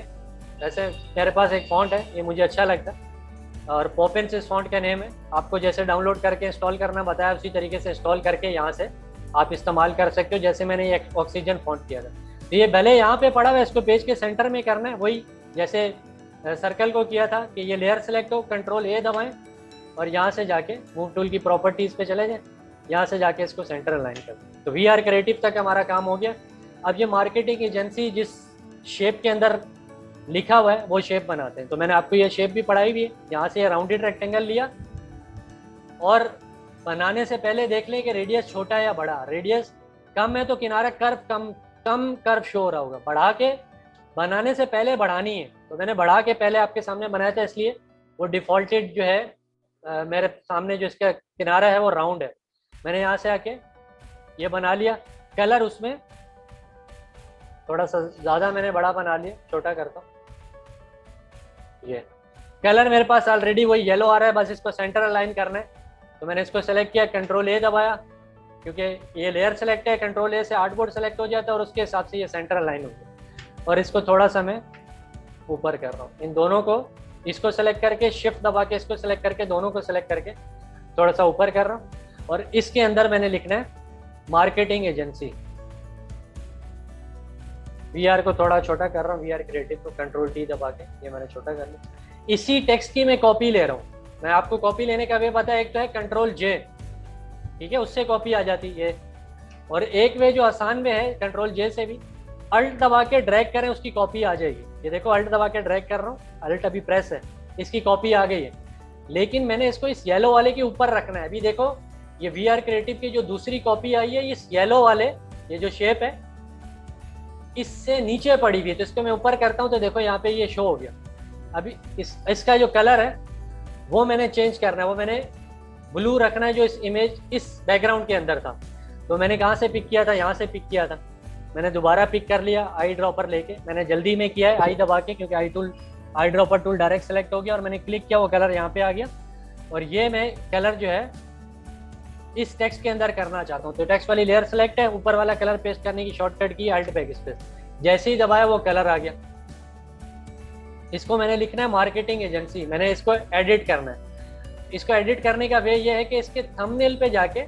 वैसे मेरे पास एक फॉन्ट है, ये मुझे अच्छा लगता है और पॉपिन्स इस फॉन्ट का नेम है। आपको जैसे डाउनलोड करके इंस्टॉल करना बताया उसी तरीके से इंस्टॉल करके यहाँ से आप इस्तेमाल कर सकते हो, जैसे मैंने ये ऑक्सीजन फॉन्ट किया था। तो ये भले यहाँ पे पड़ा हुआ है, इसको पेज के सेंटर में करना है, वही जैसे सर्कल को किया था कि ये लेयर सेलेक्ट हो, कंट्रोल ए दबाएं और यहाँ से जाके मूव टूल की प्रॉपर्टीज़ पे चले जाएं, यहाँ से जाके इसको सेंटर अलाइन कर दें। तो VR क्रिएटिव तक हमारा काम हो गया। अब ये मार्केटिंग एजेंसी जिस शेप के अंदर लिखा हुआ है वो शेप बनाते हैं। तो मैंने आपको ये शेप भी पढ़ाई भी है। यहाँ से ये राउंडेड रेक्टेंगल लिया और बनाने से पहले देख लें कि रेडियस छोटा है या बड़ा। रेडियस कम है तो किनारा कर्व कम कर्व शो हो रहा होगा, बढ़ा के बनाने से पहले बढ़ानी है। तो मैंने बढ़ा के पहले आपके सामने बनाया था, इसलिए वो डिफॉल्टेड जो है मेरे सामने जो इसका किनारा है वो राउंड है। मैंने यहाँ से आके ये बना लिया। कलर उसमें थोड़ा सा ज़्यादा मैंने बड़ा बना लिया, छोटा करता हूँ। ये कलर मेरे पास ऑलरेडी वही येलो आ रहा है, बस इसको सेंटर अलाइन करना है। तो मैंने इसको सेलेक्ट किया, कंट्रोल ए दबाया, क्योंकि ये लेयर सेलेक्ट है, कंट्रोल ए से आर्टबोर्ड सेलेक्ट हो जाता है और उसके हिसाब से ये सेंटर अलाइन हो गया। और इसको थोड़ा सा मैं ऊपर कर रहा हूँ। इन दोनों को, इसको सेलेक्ट करके शिफ्ट दबा के इसको सेलेक्ट करके दोनों को सेलेक्ट करके थोड़ा सा ऊपर कर रहा हूँ। और इसके अंदर मैंने लिखना है मार्केटिंग एजेंसी। VR को थोड़ा छोटा कर रहा हूँ, VR क्रिएटिव को कंट्रोल टी दबा के ये मैंने छोटा कर लिया। इसी टेक्स्ट की मैं कॉपी ले रहा हूँ। मैं आपको कॉपी लेने का वे पता है, एक तो है कंट्रोल J, ठीक है, उससे कॉपी आ जाती है। और एक वे जो आसान वे है कंट्रोल J से भी अल्ट दबा के ड्रैग करें, उसकी कॉपी आ जाएगी। ये देखो अल्ट दबा के ड्रैग कर रहा हूँ, अल्ट अभी प्रेस है, इसकी कॉपी आ गई है। लेकिन मैंने इसको इस येलो वाले के ऊपर रखना है। अभी देखो ये VR क्रिएटिव की जो दूसरी कॉपी आई है, इस येलो वाले ये जो शेप है इससे नीचे पड़ी हुई है। तो इसको मैं ऊपर करता हूँ तो देखो यहाँ पे ये शो हो गया। अभी इसका जो कलर है वो मैंने चेंज करना है, वो मैंने ब्लू रखना है जो इस इमेज इस बैकग्राउंड के अंदर था। तो मैंने कहाँ से पिक किया था, यहाँ से पिक किया था। मैंने दोबारा पिक कर लिया आई ड्रॉपर लेके, मैंने जल्दी में किया है आई दबा के, क्योंकि eye dropper tool direct select हो गया और मैंने क्लिक किया, वो कलर यहाँ पे आ गया। और ये मैं कलर जो है इस टेक्स्ट के अंदर करना चाहता हूँ। तो टेक्स्ट वाली लेयर सेलेक्ट है, ऊपर वाला कलर पेस्ट करने की शॉर्टकट की अल्ट बैक स्पेस, जैसे ही दबाया वो कलर आ गया। इसको मैंने लिखना है मार्केटिंग एजेंसी। मैंने इसको एडिट करना है। इसको एडिट करने का वे ये है कि इसके थंबनेल पे जाके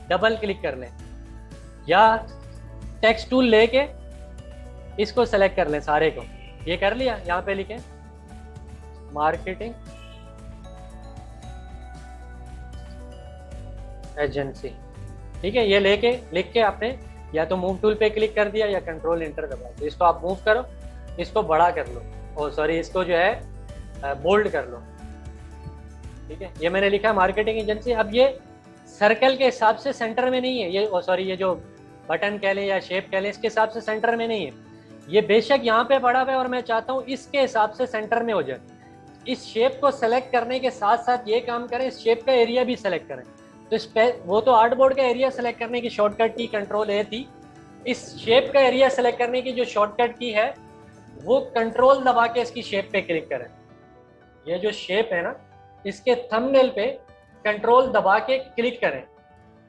डबल क्लिक कर लें या टेक्स्ट टूल लेके इसको सेलेक्ट कर लें सारे को। ये कर लिया, यहाँ पे लिखें मार्केटिंग एजेंसी, ठीक है। ये लिख के आपने या तो मूव टूल पे क्लिक कर दिया या कंट्रोल एंटर दबा। तो इसको आप मूव करो, इसको बड़ा कर लो, और सॉरी इसको जो है बोल्ड कर लो, ठीक है। ये मैंने लिखा मार्केटिंग एजेंसी। अब ये सर्कल के हिसाब से सेंटर में नहीं है, ये सॉरी ये जो बटन कह लें या शेप कह लें, इसके हिसाब से सेंटर में नहीं है। ये बेशक यहाँ पे पड़ा हुआ है और मैं चाहता हूँ इसके हिसाब से सेंटर में हो जाए। इस शेप को सेलेक्ट करने के साथ साथ ये काम करें, इस शेप का एरिया भी सेलेक्ट करें। तो इस पे वो तो आर्टबोर्ड का एरिया सेलेक्ट करने की शॉर्टकट की कंट्रोल ए थी। इस शेप का एरिया सेलेक्ट करने की जो शॉर्टकट की है वो कंट्रोल दबा के इसकी शेप पे क्लिक करें। ये जो शेप है ना, इसके थंबनेल पे कंट्रोल दबा के क्लिक करें,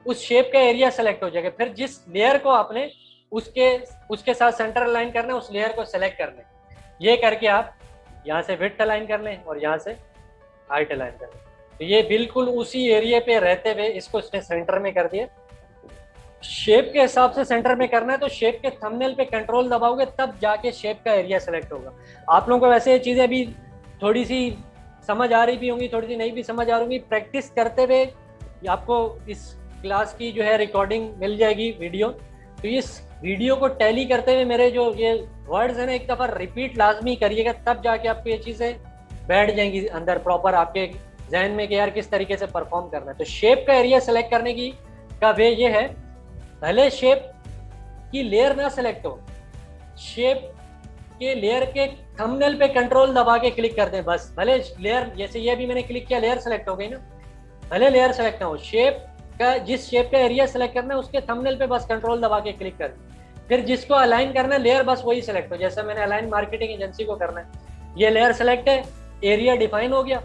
उस शेप का एरिया सेलेक्ट हो जाएगा। फिर जिस लेयर को आपने उसके साथ सेंटर अलाइन करना है, उस लेयर को सेलेक्ट करना है। ये करके आप यहाँ से विड्थ अलाइन कर लें और यहाँ से हाइट अलाइन कर लें। तो ये बिल्कुल उसी एरिया पे रहते हुए इसको इसने सेंटर में कर दिया। शेप के हिसाब से सेंटर में करना है तो शेप के थंबनेल पे कंट्रोल दबाओगे तब जाके शेप का एरिया सेलेक्ट होगा। आप लोगों को वैसे ये चीज़ें अभी थोड़ी सी समझ आ रही भी होंगी, थोड़ी सी नहीं भी समझ आ रही होंगी। प्रैक्टिस करते हुए आपको इस क्लास की जो है रिकॉर्डिंग मिल जाएगी वीडियो। तो इस वीडियो को टैली करते हुए मेरे जो ये वर्ड्स हैं ना एक दफ़ा रिपीट लाजमी करिएगा, तब जाके आपको ये चीज़ें बैठ जाएंगी अंदर प्रॉपर आपके जहन में कि यार किस तरीके से परफॉर्म करना है। तो शेप का एरिया सेलेक्ट करने की का वे ये है, भले शेप की लेयर ना सेलेक्ट हो, शेप के लेयर के थंबनेल पे कंट्रोल दबा के क्लिक कर दें बस। भले लेयर, जैसे ये भी मैंने क्लिक किया लेयर सेलेक्ट हो गई ना, भले लेयर सेलेक्ट ना हो, शेप का जिस शेप का एरिया सेलेक्ट करना है उसके थंबनेल पे बस कंट्रोल दबा के क्लिक कर दें। फिर जिसको अलाइन करना है लेयर बस वही सेलेक्ट हो। जैसे मैंने अलाइन मार्केटिंग एजेंसी को करना है, ये लेयर सेलेक्ट है, एरिया डिफाइन हो गया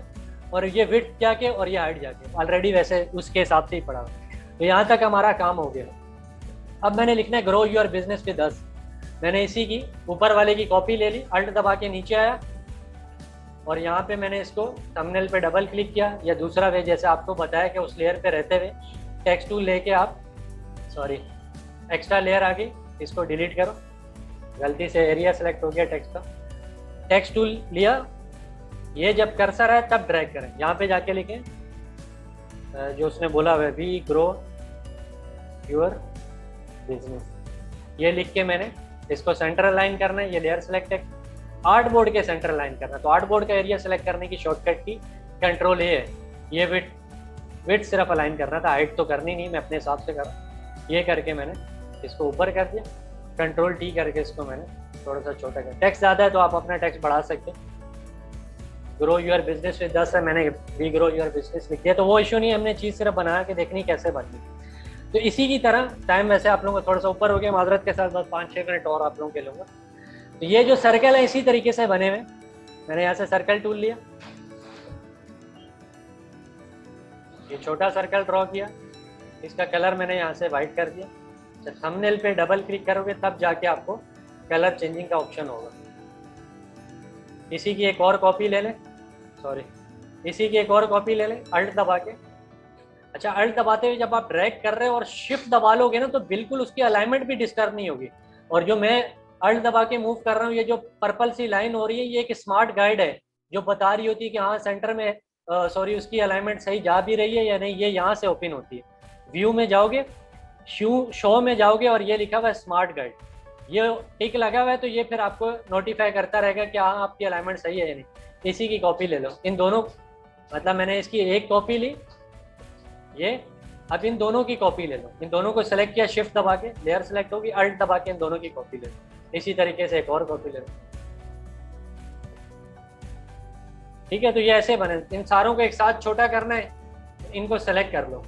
और ये विड्थ जाके और ये हाइट जाके ऑलरेडी वैसे उसके हिसाब से ही पड़ा। तो यहाँ तक हमारा काम हो गया। अब मैंने लिखना है grow your business with us. मैंने इसी की ऊपर वाले की कॉपी ले ली, अल्ट दबा के नीचे आया और यहाँ पे मैंने इसको थंबनेल पे डबल क्लिक किया, या दूसरा वे जैसे आपको बताया कि उस लेयर पे रहते हुए टेक्स्ट टूल लेके आप, सॉरी एक्स्ट्रा लेयर आ गई, इसको डिलीट करो, गलती से एरिया सेलेक्ट हो गया टेक्स्ट का। टेक्स्ट टूल लिया, ये जब कर्सर है तब ड्रैग करें, यहाँ पे जाके लिखें जो उसने बोला हुआ है, वी ग्रो योर बिजनेस। ये लिख के मैंने इसको सेंटर अलाइन करना है, ये लेयर सेलेक्ट है, आर्ट बोर्ड के सेंटर अलाइन करना है। तो आर्ट बोर्ड का एरिया सेलेक्ट करने की शॉर्टकट की कंट्रोल ए है। ये विड्थ सिर्फ अलाइन करना था, हाइट तो करनी नहीं, मैं अपने हिसाब से कर रहा। ये करके मैंने इसको ऊपर कर दिया, कंट्रोल टी करके इसको मैंने थोड़ा सा छोटा कर। टेक्स्ट ज़्यादा है तो आप अपना टेक्स्ट बढ़ा सकते हैं। Grow your business with us है, मैंने वी ग्रो योर बिजनेस लिख दिया, तो वो इशू नहीं, हमने चीज़ सिर्फ बना के देखनी कैसे बन गई। तो इसी की तरह टाइम वैसे आप लोगों को थोड़ा सा ऊपर हो गया, माजरत के साथ बस 5-6 मिनट और आप लोगों के लूँगा। तो ये जो सर्कल है इसी तरीके से बने हुए, मैंने यहाँ से सर्कल टूल लिया, ये छोटा सर्कल ड्रॉ किया, इसका कलर मैंने यहाँ से वाइट कर दिया। जब थंबनेल पे डबल क्लिक करोगे तब जाके आपको कलर चेंजिंग का ऑप्शन होगा। इसी की एक और कॉपी ले लें, सॉरी इसी की एक और कॉपी ले लें अल्ट दबा के। अच्छा, अल्ट दबाते हुए जब आप ड्रैग कर रहे हो और शिफ्ट दबा लोगे ना तो बिल्कुल उसकी अलाइनमेंट भी डिस्टर्ब नहीं होगी। और जो मैं अल्ट दबा के मूव कर रहा हूँ, ये जो पर्पल सी लाइन हो रही है, ये एक स्मार्ट गाइड है जो बता रही होती है कि हाँ सेंटर में सॉरी उसकी अलाइनमेंट सही जा भी रही है या नहीं। ये यहाँ से ओपन होती है, व्यू में जाओगे, शो में जाओगे और ये लिखा हुआ है स्मार्ट गाइड, ये टिक लगा हुआ है, तो ये फिर आपको नोटिफाई करता रहेगा कि हाँ आपकी अलाइनमेंट सही है या नहीं। इसी की कॉपी ले लो, इन दोनों, मतलब मैंने इसकी एक कॉपी ली, ये अब इन दोनों की कॉपी ले लो। इन दोनों को सेलेक्ट किया, शिफ्ट दबा के लेयर सेलेक्ट होगी, अल्ट दबा के इन दोनों की कॉपी ले लो। इसी तरीके से एक और कॉपी ले लो, ठीक है। तो ये ऐसे बने, इन सारों को एक साथ छोटा करना है, इनको सेलेक्ट कर लो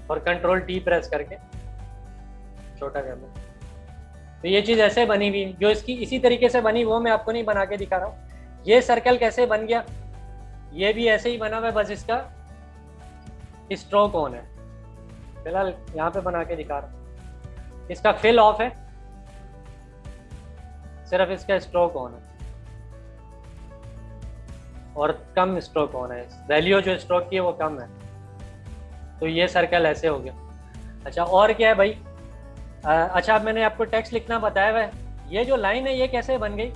और कंट्रोल टी प्रेस करके छोटा कर लो। तो ये चीज़ ऐसे बनी हुई, जो इसकी इसी तरीके से बनी वो मैं आपको नहीं बना के दिखा रहा हूँ। ये सर्कल कैसे बन गया, ये भी ऐसे ही बना हुआ है, बस इसका स्ट्रोक ऑन है। फिलहाल यहाँ पे बना के दिखा रहा हूँ, इसका फिल ऑफ है, सिर्फ इसका स्ट्रोक ऑन है और कम स्ट्रोक ऑन है, वैल्यू जो स्ट्रोक की है वो कम है। तो ये सर्कल ऐसे हो गया। अच्छा, और क्या है भाई, अच्छा अब मैंने आपको टेक्स्ट लिखना बताया हुआ है। ये जो लाइन है ये कैसे बन गई,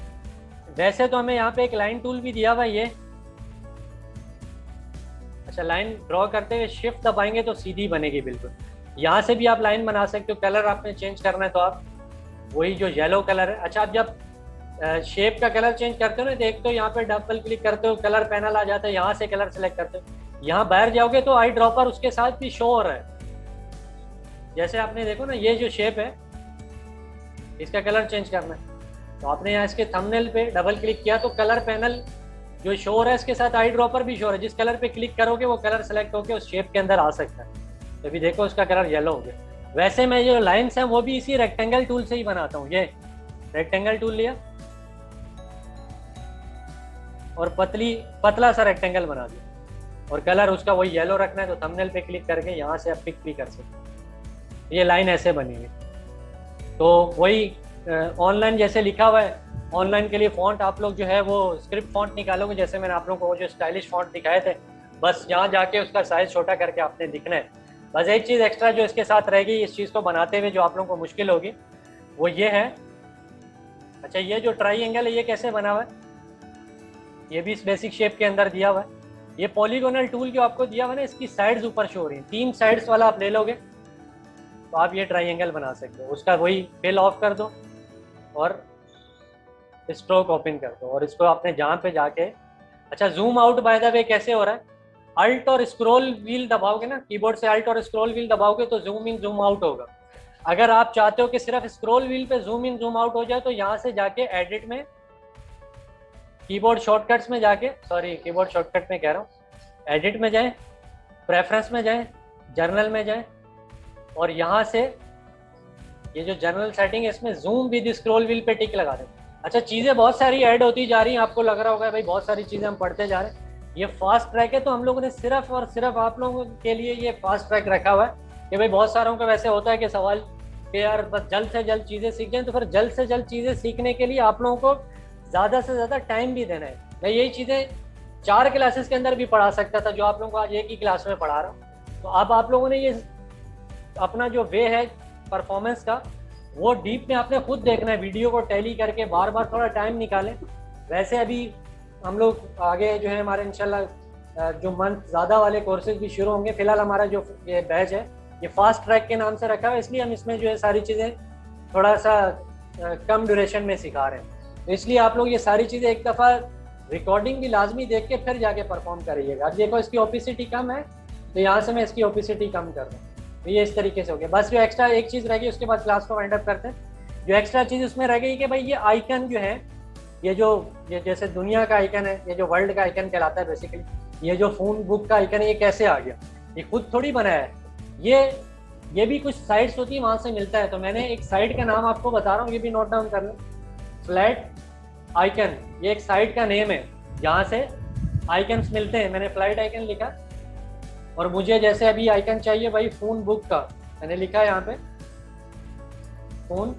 वैसे तो हमें यहाँ पे एक लाइन टूल भी दिया हुआ है ये। अच्छा, लाइन ड्रॉ करते हुए शिफ्ट दबाएंगे तो सीधी बनेगी बिल्कुल। यहाँ से भी आप लाइन बना सकते हो, कलर आपने चेंज करना है तो आप वही जो येलो कलर है। अच्छा, आप जब शेप का कलर चेंज करते हो ना, देख तो यहाँ पे डबल क्लिक करते हो, कलर पैनल आ जाता है, यहाँ से कलर सेलेक्ट करते हो, यहाँ बाहर जाओगे तो आई ड्रॉपर उसके साथ भी शो हो रहा है। जैसे आपने देखो ना, ये जो शेप है इसका कलर चेंज करना है तो आपने यहाँ इसके थंबनेल पे डबल क्लिक किया तो कलर पैनल जो शो हो रहा है इसके साथ आई ड्रॉपर भी शो हो रहा है। जिस कलर पे क्लिक करोगे वो कलर सेलेक्ट होकर उस शेप के अंदर आ सकता है। तो अभी देखो उसका कलर येलो हो गया। वैसे मैं जो लाइन्स हैं वो भी इसी रेक्टेंगल टूल से ही बनाता हूँ। ये रेक्टेंगल टूल लिया और पतला सा रेक्टेंगल बना दिया और कलर उसका वही येलो रखना है तो थंबनेल पे क्लिक करके यहाँ से आप पिक भी कर सकते हैं। ये लाइन ऐसे बनी है। तो वही ऑनलाइन जैसे लिखा हुआ है ऑनलाइन के लिए फ़ॉन्ट आप लोग जो है वो स्क्रिप्ट फ़ॉन्ट निकालोगे, जैसे मैंने आप लोगों को वो जो स्टाइलिश फ़ॉन्ट दिखाए थे, बस यहाँ जाके उसका साइज़ छोटा करके आपने लिखना है। बस एक चीज़ एक्स्ट्रा जो इसके साथ रहेगी इस चीज़ को बनाते हुए, जो आप लोगों को मुश्किल होगी, वो ये है, अच्छा ये जो ट्राइंगल है ये कैसे बना हुआ है, ये भी इस बेसिक शेप के अंदर दिया हुआ है। ये पॉलीगोनल टूल जो आपको दिया हुआ है ना, इसकी साइड्स ऊपर शो हो रही हैं, 3 साइड्स वाला आप ले लोगे तो आप ये ट्राइंगल बना सकते हो। उसका वही फिल ऑफ कर दो और स्ट्रोक ओपन कर दो, और इसको आपने जहाँ पे जाके, अच्छा zoom out by the way कैसे हो रहा है, अल्ट और स्क्रॉल व्हील दबाओगे ना, कीबोर्ड से अल्ट और स्क्रॉल व्हील दबाओगे तो जूम इन जूम आउट होगा। अगर आप चाहते हो कि सिर्फ स्क्रॉल व्हील पे जूम इन जूम आउट हो जाए तो यहाँ से जाके एडिट में, कीबोर्ड शॉर्टकट्स में जाके, सॉरी कीबोर्ड शॉर्टकट में कह रहा हूँ, एडिट में जाएं, प्रेफरेंस में जाएं, जर्नल में जाएं, और यहाँ से ये जो जनरल सेटिंग है इसमें जूम विद स्क्रॉल व्हील पे टिक लगा दें। अच्छा चीज़ें बहुत सारी ऐड होती जा रही हैं, आपको लग रहा होगा भाई बहुत सारी चीज़ें हम पढ़ते जा रहे हैं, ये फास्ट ट्रैक है, तो हम लोगों ने सिर्फ और सिर्फ आप लोगों के लिए ये फास्ट ट्रैक रखा हुआ है कि भाई बहुत सारों का वैसे होता है कि सवाल कि यार बस जल्द से जल्द चीज़ें सीख जाएं, तो फिर जल्द से जल्द चीज़ें सीखने के लिए आप लोगों को ज़्यादा से ज़्यादा टाइम भी देना है। मैं यही चीज़ें 4 क्लासेस के अंदर भी पढ़ा सकता था जो आप लोगों को आज एक ही क्लास में पढ़ा रहा हूँ। तो अब आप लोगों ने ये अपना जो वे है परफॉर्मेंस का, वो डीप में आपने खुद देखना है, वीडियो को टैली करके बार बार थोड़ा टाइम निकालें। वैसे अभी हम लोग आगे जो है हमारे इंशाल्लाह जो मंथ ज़्यादा वाले कोर्सेज भी शुरू होंगे। फिलहाल हमारा जो ये बैच है ये फास्ट ट्रैक के नाम से रखा है, इसलिए हम इसमें जो है सारी चीज़ें थोड़ा सा कम ड्यूरेशन में सिखा रहे हैं। तो इसलिए आप लोग ये सारी चीज़ें एक दफ़ा रिकॉर्डिंग भी लाजमी देख के फिर जाके परफॉर्म करिएगा। अब देखो इसकी ओपिसिटी कम है तो यहाँ से मैं इसकी ओपिसिटी कम कर दूँ, तो ये इस तरीके से हो गया। बस जो एक्स्ट्रा एक चीज़ रह गई उसके बाद क्लास को वाइंड अप करते हैं। जो एक्स्ट्रा चीज़ उसमें रह गई कि भाई ये आइकन जो है, ये जैसे दुनिया का आइकन है, ये जो वर्ल्ड का आइकन कहलाता है बेसिकली, ये जो फ़ोन बुक का आइकन है ये कैसे आ गया, ये खुद थोड़ी बनाया है, ये भी कुछ साइट्स होती है वहाँ से मिलता है। तो मैंने एक साइट का नाम आपको बता रहा हूँ, ये भी नोट डाउन कर लें, फ्लैट आइकन, ये एक साइट का नेम है जहाँ से आइकन्स मिलते हैं। मैंने फ्लाइट आइकन लिखा, और मुझे जैसे अभी आइकन चाहिए भाई फोन बुक का, मैंने लिखा है यहाँ पे फोन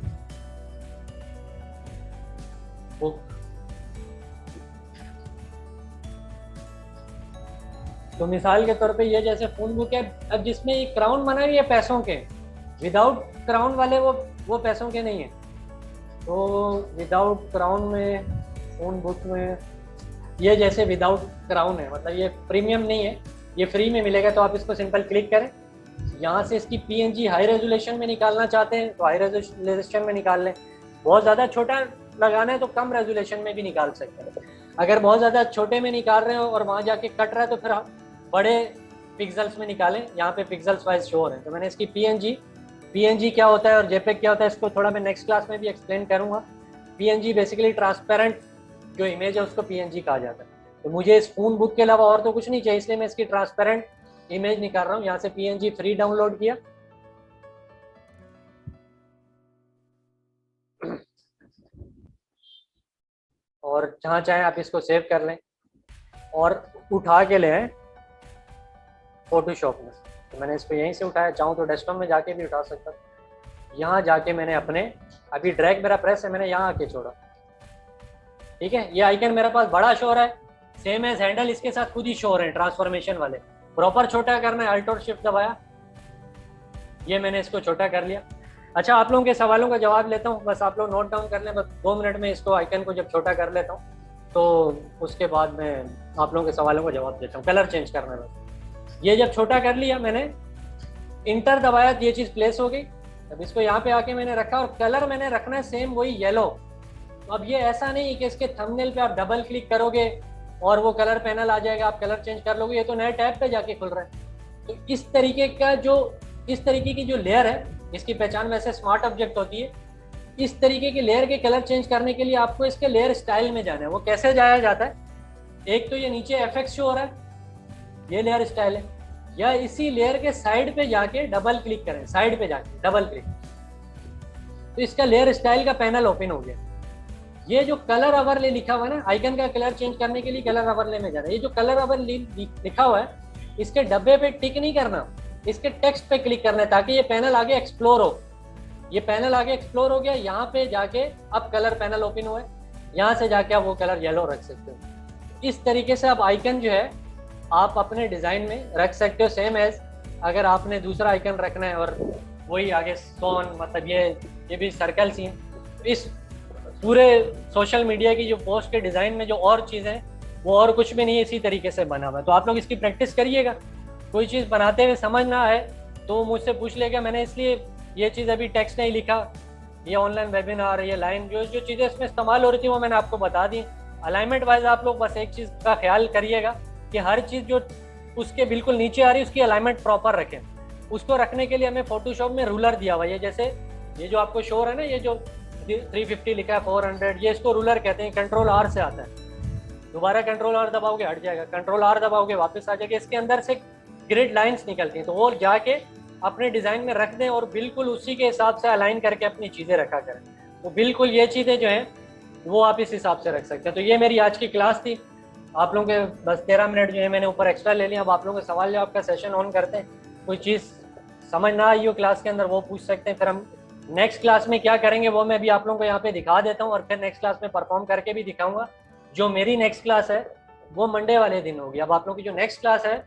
बुक। तो मिसाल के तौर पे ये जैसे फोन बुक है, अब जिसमें ये क्राउन बना है ये पैसों के, विदाउट क्राउन वाले वो पैसों के नहीं है। तो विदाउट क्राउन में फोन बुक में ये जैसे विदाउट क्राउन है, मतलब ये प्रीमियम नहीं है, ये फ्री में मिलेगा। तो आप इसको सिंपल क्लिक करें, यहाँ से इसकी पीएनजी हाई रेजोल्यूशन में निकालना चाहते हैं तो हाई रेजोल्यूशन में निकाल लें, बहुत ज़्यादा छोटा लगाना है तो कम रेजोल्यूशन में भी निकाल सकते हैं। अगर बहुत ज़्यादा छोटे में निकाल रहे हो और वहाँ जाके कट रहा है तो फिर आप बड़े पिक्सल्स में निकालें, यहाँ पे पिक्सल्स वाइज शो हो रहे हैं। तो मैंने इसकी पीएनजी क्या होता है और जेपेग क्या होता है इसको थोड़ा मैं नेक्स्ट क्लास में भी एक्सप्लेन करूँगा। पीएनजी बेसिकली ट्रांसपेरेंट जो इमेज है उसको पीएनजी कहा जाता है। तो मुझे इस फोन बुक के अलावा और तो कुछ नहीं चाहिए, इसलिए मैं इसकी ट्रांसपेरेंट इमेज निकाल रहा हूँ। यहाँ से पीएनजी फ्री डाउनलोड किया, और जहाँ चाहें आप इसको सेव कर लें और उठा के ले आए फोटोशॉप में। तो मैंने इसको यहीं से उठाया, चाहूँ तो डेस्कटॉप में जाके भी उठा सकता हूँ। यहाँ जाके मैंने अपने, अभी ड्रैग मेरा प्रेस है, मैंने यहाँ आके छोड़ा, ठीक है। ये आइकन मेरे पास बड़ा शो रहा है, सेम एज हैंडल इसके साथ खुद ही शो रहे हैं ट्रांसफॉर्मेशन वाले। प्रॉपर छोटा करना है, अल्ट और शिफ्ट दबाया, ये मैंने इसको छोटा कर लिया। अच्छा आप लोगों के सवालों का जवाब लेता हूँ, बस आप लोग नोट डाउन कर लें, बस 2 मिनट में इसको आइकन को जब छोटा कर लेता हूँ तो उसके बाद मैं आप लोगों के सवालों का जवाब देता हूँ। कलर चेंज करना है बस, ये जब छोटा कर लिया मैंने, इंटर दबाया तो ये चीज़ प्लेस हो गई। अब इसको यहाँ पे आके मैंने रखा, और कलर मैंने रखना है सेम वही येलो। तो अब ये ऐसा नहीं कि इसके थंबनेल पे आप डबल क्लिक करोगे और वो कलर पैनल आ जाएगा, आप कलर चेंज कर लोगे, ये तो नए टैब पे जाके खुल रहा है। तो इस तरीके की जो लेयर है, इसकी पहचान वैसे स्मार्ट ऑब्जेक्ट होती है। इस तरीके की लेयर के कलर चेंज करने के लिए आपको इसके लेयर स्टाइल में जाना है। वो कैसे जाया जाता है, एक तो ये नीचे एफएक्स शो हो रहा है, ये लेयर स्टाइल है, या इसी लेयर के साइड पे जाके डबल क्लिक करें, साइड पे जाके डबल क्लिक, तो इसका लेयर स्टाइल का पैनल ओपन हो गया। ये जो कलर ओवरले लिखा हुआ है ना, आइकन का कलर चेंज करने के लिए कलर ओवरले में जाना है। ये जो कलर ओवरले लिखा हुआ है, इसके डब्बे पे टिक नहीं करना, इसके टेक्स्ट पे क्लिक करना है ताकि ये पैनल आगे एक्सप्लोर हो। ये पैनल आगे एक्सप्लोर हो गया, यहाँ पे जाके अब कलर पैनल ओपन हुआ है। यहाँ से जाके आप वो कलर येलो रख सकते हो। इस तरीके से आप आइकन जो है आप अपने डिज़ाइन में रख सकते हो, सेम एज अगर आपने दूसरा आइकन रखना है और वही आगे सोन, मतलब ये भी सर्कल सीन। इस पूरे सोशल मीडिया की जो पोस्ट के डिज़ाइन में जो और चीज़ें हैं वो और कुछ भी नहीं है, इसी तरीके से बना हुआ है। तो आप लोग इसकी प्रैक्टिस करिएगा। कोई चीज़ बनाते हुए समझ ना आए तो मुझसे पूछ लेगा। मैंने इसलिए ये चीज़ अभी टेक्स्ट नहीं लिखा, ये ऑनलाइन वेबिनार, ये लाइन, जो जो चीज़ें इसमें इस्तेमाल हो रही थी वो मैंने आपको बता दी। अलाइनमेंट वाइज आप लोग बस एक चीज़ का ख्याल करिएगा कि हर चीज़ जो उसके बिल्कुल नीचे आ रही है उसकी अलाइनमेंट प्रॉपर रखें। उसको रखने के लिए हमें फोटोशॉप में रूलर दिया हुआ है, जैसे ये जो आपको शो है ना, ये जो 350 लिखा है, 400, ये इसको रूलर कहते हैं। कंट्रोल आर से आता है, दोबारा कंट्रोल आर दबाओगे हट जाएगा, कंट्रोल आर दबाओगे वापस आ जाएगा। इसके अंदर से ग्रिड लाइंस निकलती हैं, तो वो जाके अपने डिज़ाइन में रख दें और बिल्कुल उसी के हिसाब से अलाइन करके अपनी चीज़ें रखा करें। तो बिल्कुल ये चीज़ें जो हैं वो आप इस हिसाब से रख सकते हैं। तो ये मेरी आज की क्लास थी। आप लोगों के बस 13 मिनट जो है मैंने ऊपर एक्स्ट्रा ले लिया। अब आप लोगों के सवाल जवाब का सेशन ऑन करते हैं। कोई चीज़ समझ ना आई हो क्लास के अंदर वो पूछ सकते हैं। फिर हम नेक्स्ट क्लास में क्या करेंगे वो मैं भी आप लोगों को यहाँ पे दिखा देता हूँ और फिर नेक्स्ट क्लास में परफॉर्म करके भी दिखाऊंगा। जो मेरी नेक्स्ट क्लास है वो मंडे वाले दिन होगी। अब आप लोगों की जो नेक्स्ट क्लास है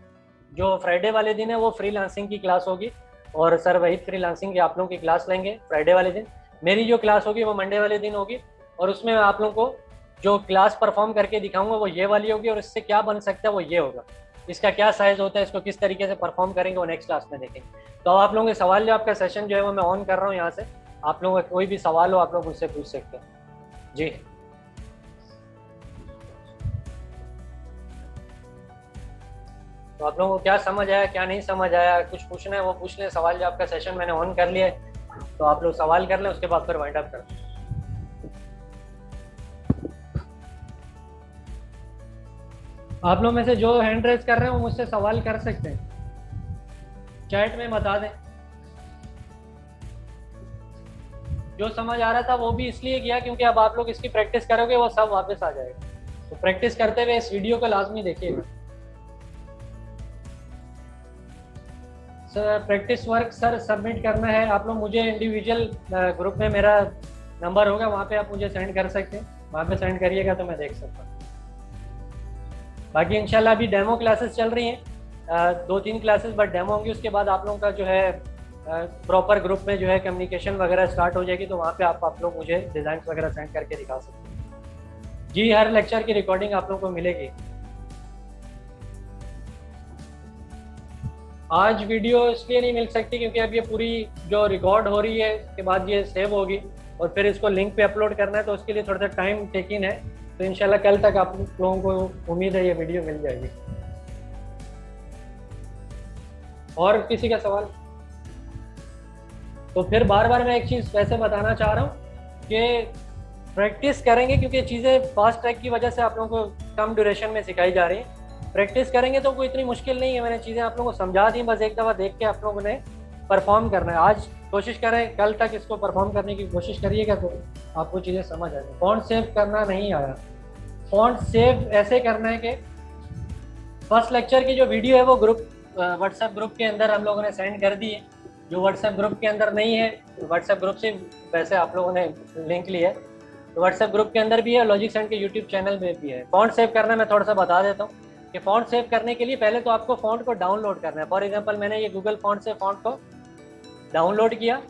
जो फ्राइडे वाले दिन है वो फ्रीलांसिंग की क्लास होगी और सर वही फ्रीलांसिंग की आप लोगों की क्लास लेंगे फ्राइडे वाले दिन। मेरी जो क्लास होगी वो मंडे वाले दिन होगी और उसमें मैं आप लोगों को जो क्लास परफॉर्म करके दिखाऊंगा वो ये वाली होगी और इससे क्या बन सकता है वो ये होगा। इसका क्या साइज होता है, इसको किस तरीके से परफॉर्म करेंगे वो नेक्स्ट क्लास में देखेंगे। तो आप लोगों के सवाल जवाब का सेशन जो है वो मैं ऑन कर रहा हूँ यहाँ से। आप लोगों का कोई भी सवाल हो आप लोग मुझसे पूछ सकते हैं जी। तो आप लोगों को क्या समझ आया, क्या नहीं समझ आया, कुछ पूछना है वो पूछ लें। सवाल जवाब का सेशन मैंने ऑन कर लिया है, तो आप लोग सवाल कर लें, उसके बाद फिर वाइंड अप कर लें। आप लोग में से जो हैंड रेज कर रहे हैं वो मुझसे सवाल कर सकते हैं, चैट में बता दें। जो समझ आ रहा था वो भी इसलिए किया क्योंकि अब आप लोग इसकी प्रैक्टिस करोगे वो सब वापस आ जाएगा। तो प्रैक्टिस करते हुए इस वीडियो को लाजमी देखिएगा। Sir practice work sir submit करना है, आप लोग मुझे इंडिविजुअल ग्रुप में मेरा नंबर होगा वहाँ पे आप मुझे सेंड कर सकते हैं, वहाँ पे सेंड करिएगा तो मैं देख सकता हूँ। बाकी इंशाल्लाह अभी डेमो क्लासेस चल रही हैं, 2-3 क्लासेस बट डेमो होंगी। उसके बाद आप लोगों का जो है प्रॉपर ग्रुप में जो है कम्युनिकेशन वगैरह स्टार्ट हो जाएगी, तो वहाँ पे आप लोग मुझे डिज़ाइन वगैरह सेंड करके दिखा सकते हैं जी। हर लेक्चर की रिकॉर्डिंग आप लोगों को मिलेगी। आज वीडियो इसलिए नहीं मिल सकती क्योंकि अब ये पूरी जो रिकॉर्ड हो रही है उसके बाद ये सेव होगी और फिर इसको लिंक पे अपलोड करना है, तो उसके लिए थोड़ा सा टाइम टेकिंग है। तो इंशाल्लाह कल तक आप लोगों को उम्मीद है ये वीडियो मिल जाएगी। और किसी का सवाल? तो फिर बार बार मैं एक चीज़ वैसे बताना चाह रहा हूँ कि प्रैक्टिस करेंगे क्योंकि चीज़ें फास्ट ट्रैक की वजह से आप लोगों को कम ड्यूरेशन में सिखाई जा रही हैं। प्रैक्टिस करेंगे तो कोई इतनी मुश्किल नहीं है। मैंने चीज़ें आप लोगों को समझा दी, बस एक दफ़ा देख के आप लोगों ने परफॉर्म करना है। आज कोशिश करें, कल तक इसको परफॉर्म करने की कोशिश करिएगा तो आपको चीज़ें समझ आ जाए। फॉन्ट सेव करना नहीं आया, फॉन्ट सेव ऐसे करना है कि फर्स्ट लेक्चर की जो वीडियो है वो ग्रुप व्हाट्सएप ग्रुप के अंदर हम लोगों ने सेंड कर दी है। जो व्हाट्सएप ग्रुप के अंदर नहीं है, व्हाट्सएप ग्रुप से वैसे आप लोगों ने लिंक लिया है, तो व्हाट्सएप ग्रुप के अंदर भी है, लॉजिक सेंड के यूट्यूब चैनल में भी है। फॉन्ट सेव करना मैं थोड़ा सा बता देता हूँ कि फॉन्ट सेव करने के लिए पहले तो आपको फॉन्ट को डाउनलोड करना है। फॉर एग्जांपल मैंने ये गूगल फॉन्ट से फॉन्ट को डाउनलोड किया,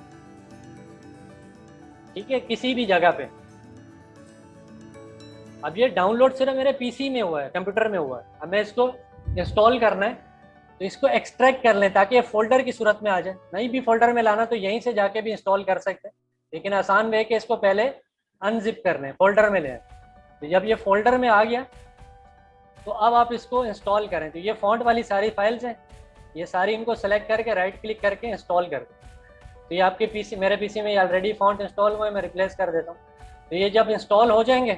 ठीक है, किसी भी जगह पे। अब ये डाउनलोड सिर्फ मेरे पीसी में हुआ है, कंप्यूटर में हुआ है। अब मैं इसको इंस्टॉल करना है तो इसको एक्सट्रैक्ट कर लें ताकि ये फोल्डर की सूरत में आ जाए। नहीं भी फोल्डर में लाना तो यहीं से जाके भी इंस्टॉल कर सकते हैं, लेकिन आसान वे कि इसको पहले अनजिप कर लें, फोल्डर में लें। तो जब ये फोल्डर में आ गया तो अब आप इसको इंस्टॉल करें। तो ये फॉन्ट वाली सारी फाइल्स हैं, ये सारी इनको सेलेक्ट करके राइट क्लिक करके इंस्टॉल कर दें। तो ये आपके पीसी, मेरे पीसी में ऑलरेडी फॉन्ट इंस्टॉल हुआ है, मैं रिप्लेस कर देता हूँ। तो ये जब इंस्टॉल हो जाएंगे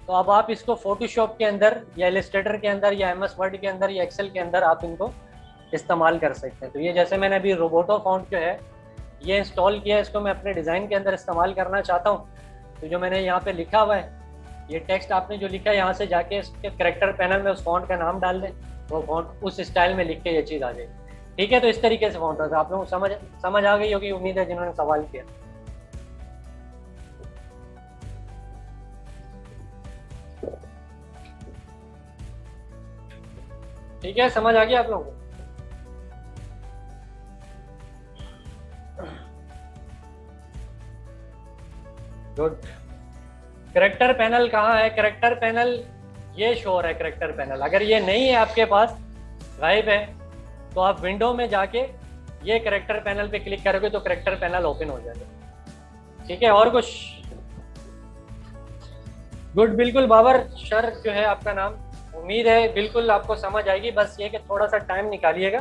तो अब आप इसको फोटोशॉप के अंदर या इलस्ट्रेटर के अंदर या MS वर्ड के अंदर या एक्सेल के अंदर आप इनको इस्तेमाल कर सकते हैं। तो ये जैसे मैंने अभी रोबोटो फॉन्ट जो है ये इंस्टॉल किया है, इसको मैं अपने डिज़ाइन के अंदर इस्तेमाल करना चाहता हूँ। तो जो मैंने यहाँ पे लिखा हुआ है, ये टेक्स्ट आपने जो लिखा है यहाँ से जाके इसके करैक्टर पैनल में उस फॉन्ट का नाम डाल दें, वो फॉन्ट उस स्टाइल में लिख के ये चीज़ आ जाएगी। ठीक है, तो इस तरीके से फॉन्ट होता है। आप लोगों को समझ आ गई होगी, उम्मीद है, जिन्होंने सवाल किया। ठीक है, समझ आ गया आप लोगों को? गुड। करेक्टर पैनल कहाँ है? करेक्टर पैनल ये शो हो रहा है। करेक्टर पैनल अगर ये नहीं है आपके पास, गायब है, तो आप विंडो में जाके ये करेक्टर पैनल पे क्लिक करोगे तो करेक्टर पैनल ओपन हो जाएगा। ठीक है, और कुछ? गुड, बिल्कुल बाबर सर जो है आपका नाम, उम्मीद है बिल्कुल आपको समझ आएगी। बस ये कि थोड़ा सा टाइम निकालिएगा।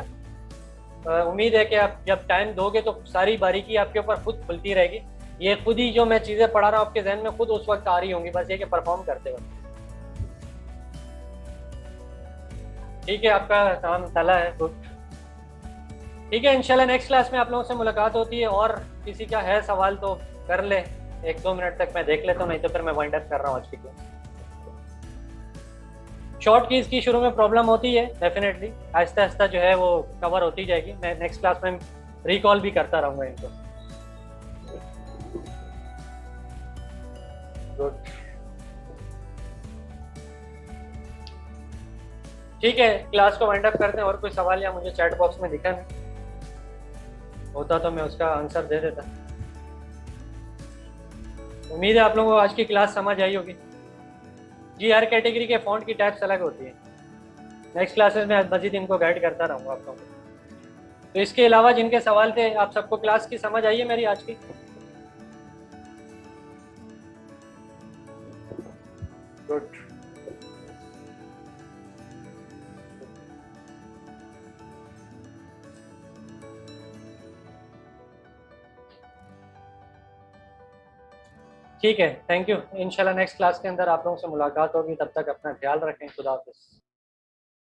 उम्मीद है कि आप जब टाइम दोगे तो सारी बारीकी आपके ऊपर खुद खुलती रहेगी। ये खुद ही जो मैं चीज़ें पढ़ा रहा हूँ आपके जहन में खुद उस वक्त आ रही होंगी, बस ये कि परफॉर्म करते वक्त। ठीक है, आपका काम तला है। गुड। ठीक है, इंशाल्लाह नेक्स्ट क्लास में आप लोगों से मुलाकात होती है। और किसी का है सवाल तो कर ले, 1-2 मिनट तक मैं देख लेता हूँ, नहीं तो फिर मैं वाइंड अप कर रहा हूँ आज की क्लास। शॉर्ट कीज की शुरू में प्रॉब्लम होती है, डेफिनेटली आहिस्ता आहिस्ता जो है वो कवर होती जाएगी। मैं नेक्स्ट क्लास में रिकॉल भी करता रहूँगा इनको। गुड। ठीक है, क्लास को वाइंड अप करते हैं। और कोई सवाल या मुझे चैट बॉक्स में दिखा नहीं होता तो मैं उसका आंसर दे देता। उम्मीद है आप लोगों को आज की क्लास समझ आई होगी। जी, हर कैटेगरी के फॉन्ट की टाइप्स अलग होती है। नेक्स्ट क्लासेस में मजीद इनको गाइड करता रहूँगा आप लोगों को। तो इसके अलावा जिनके सवाल थे, आप सबको क्लास की समझ आई है मेरी आज की? गुड। ठीक है, थैंक यू। इंशाल्लाह नेक्स्ट क्लास के अंदर आप लोगों से मुलाकात होगी। तब तक अपना ख्याल रखें। खुदा हाफिज़।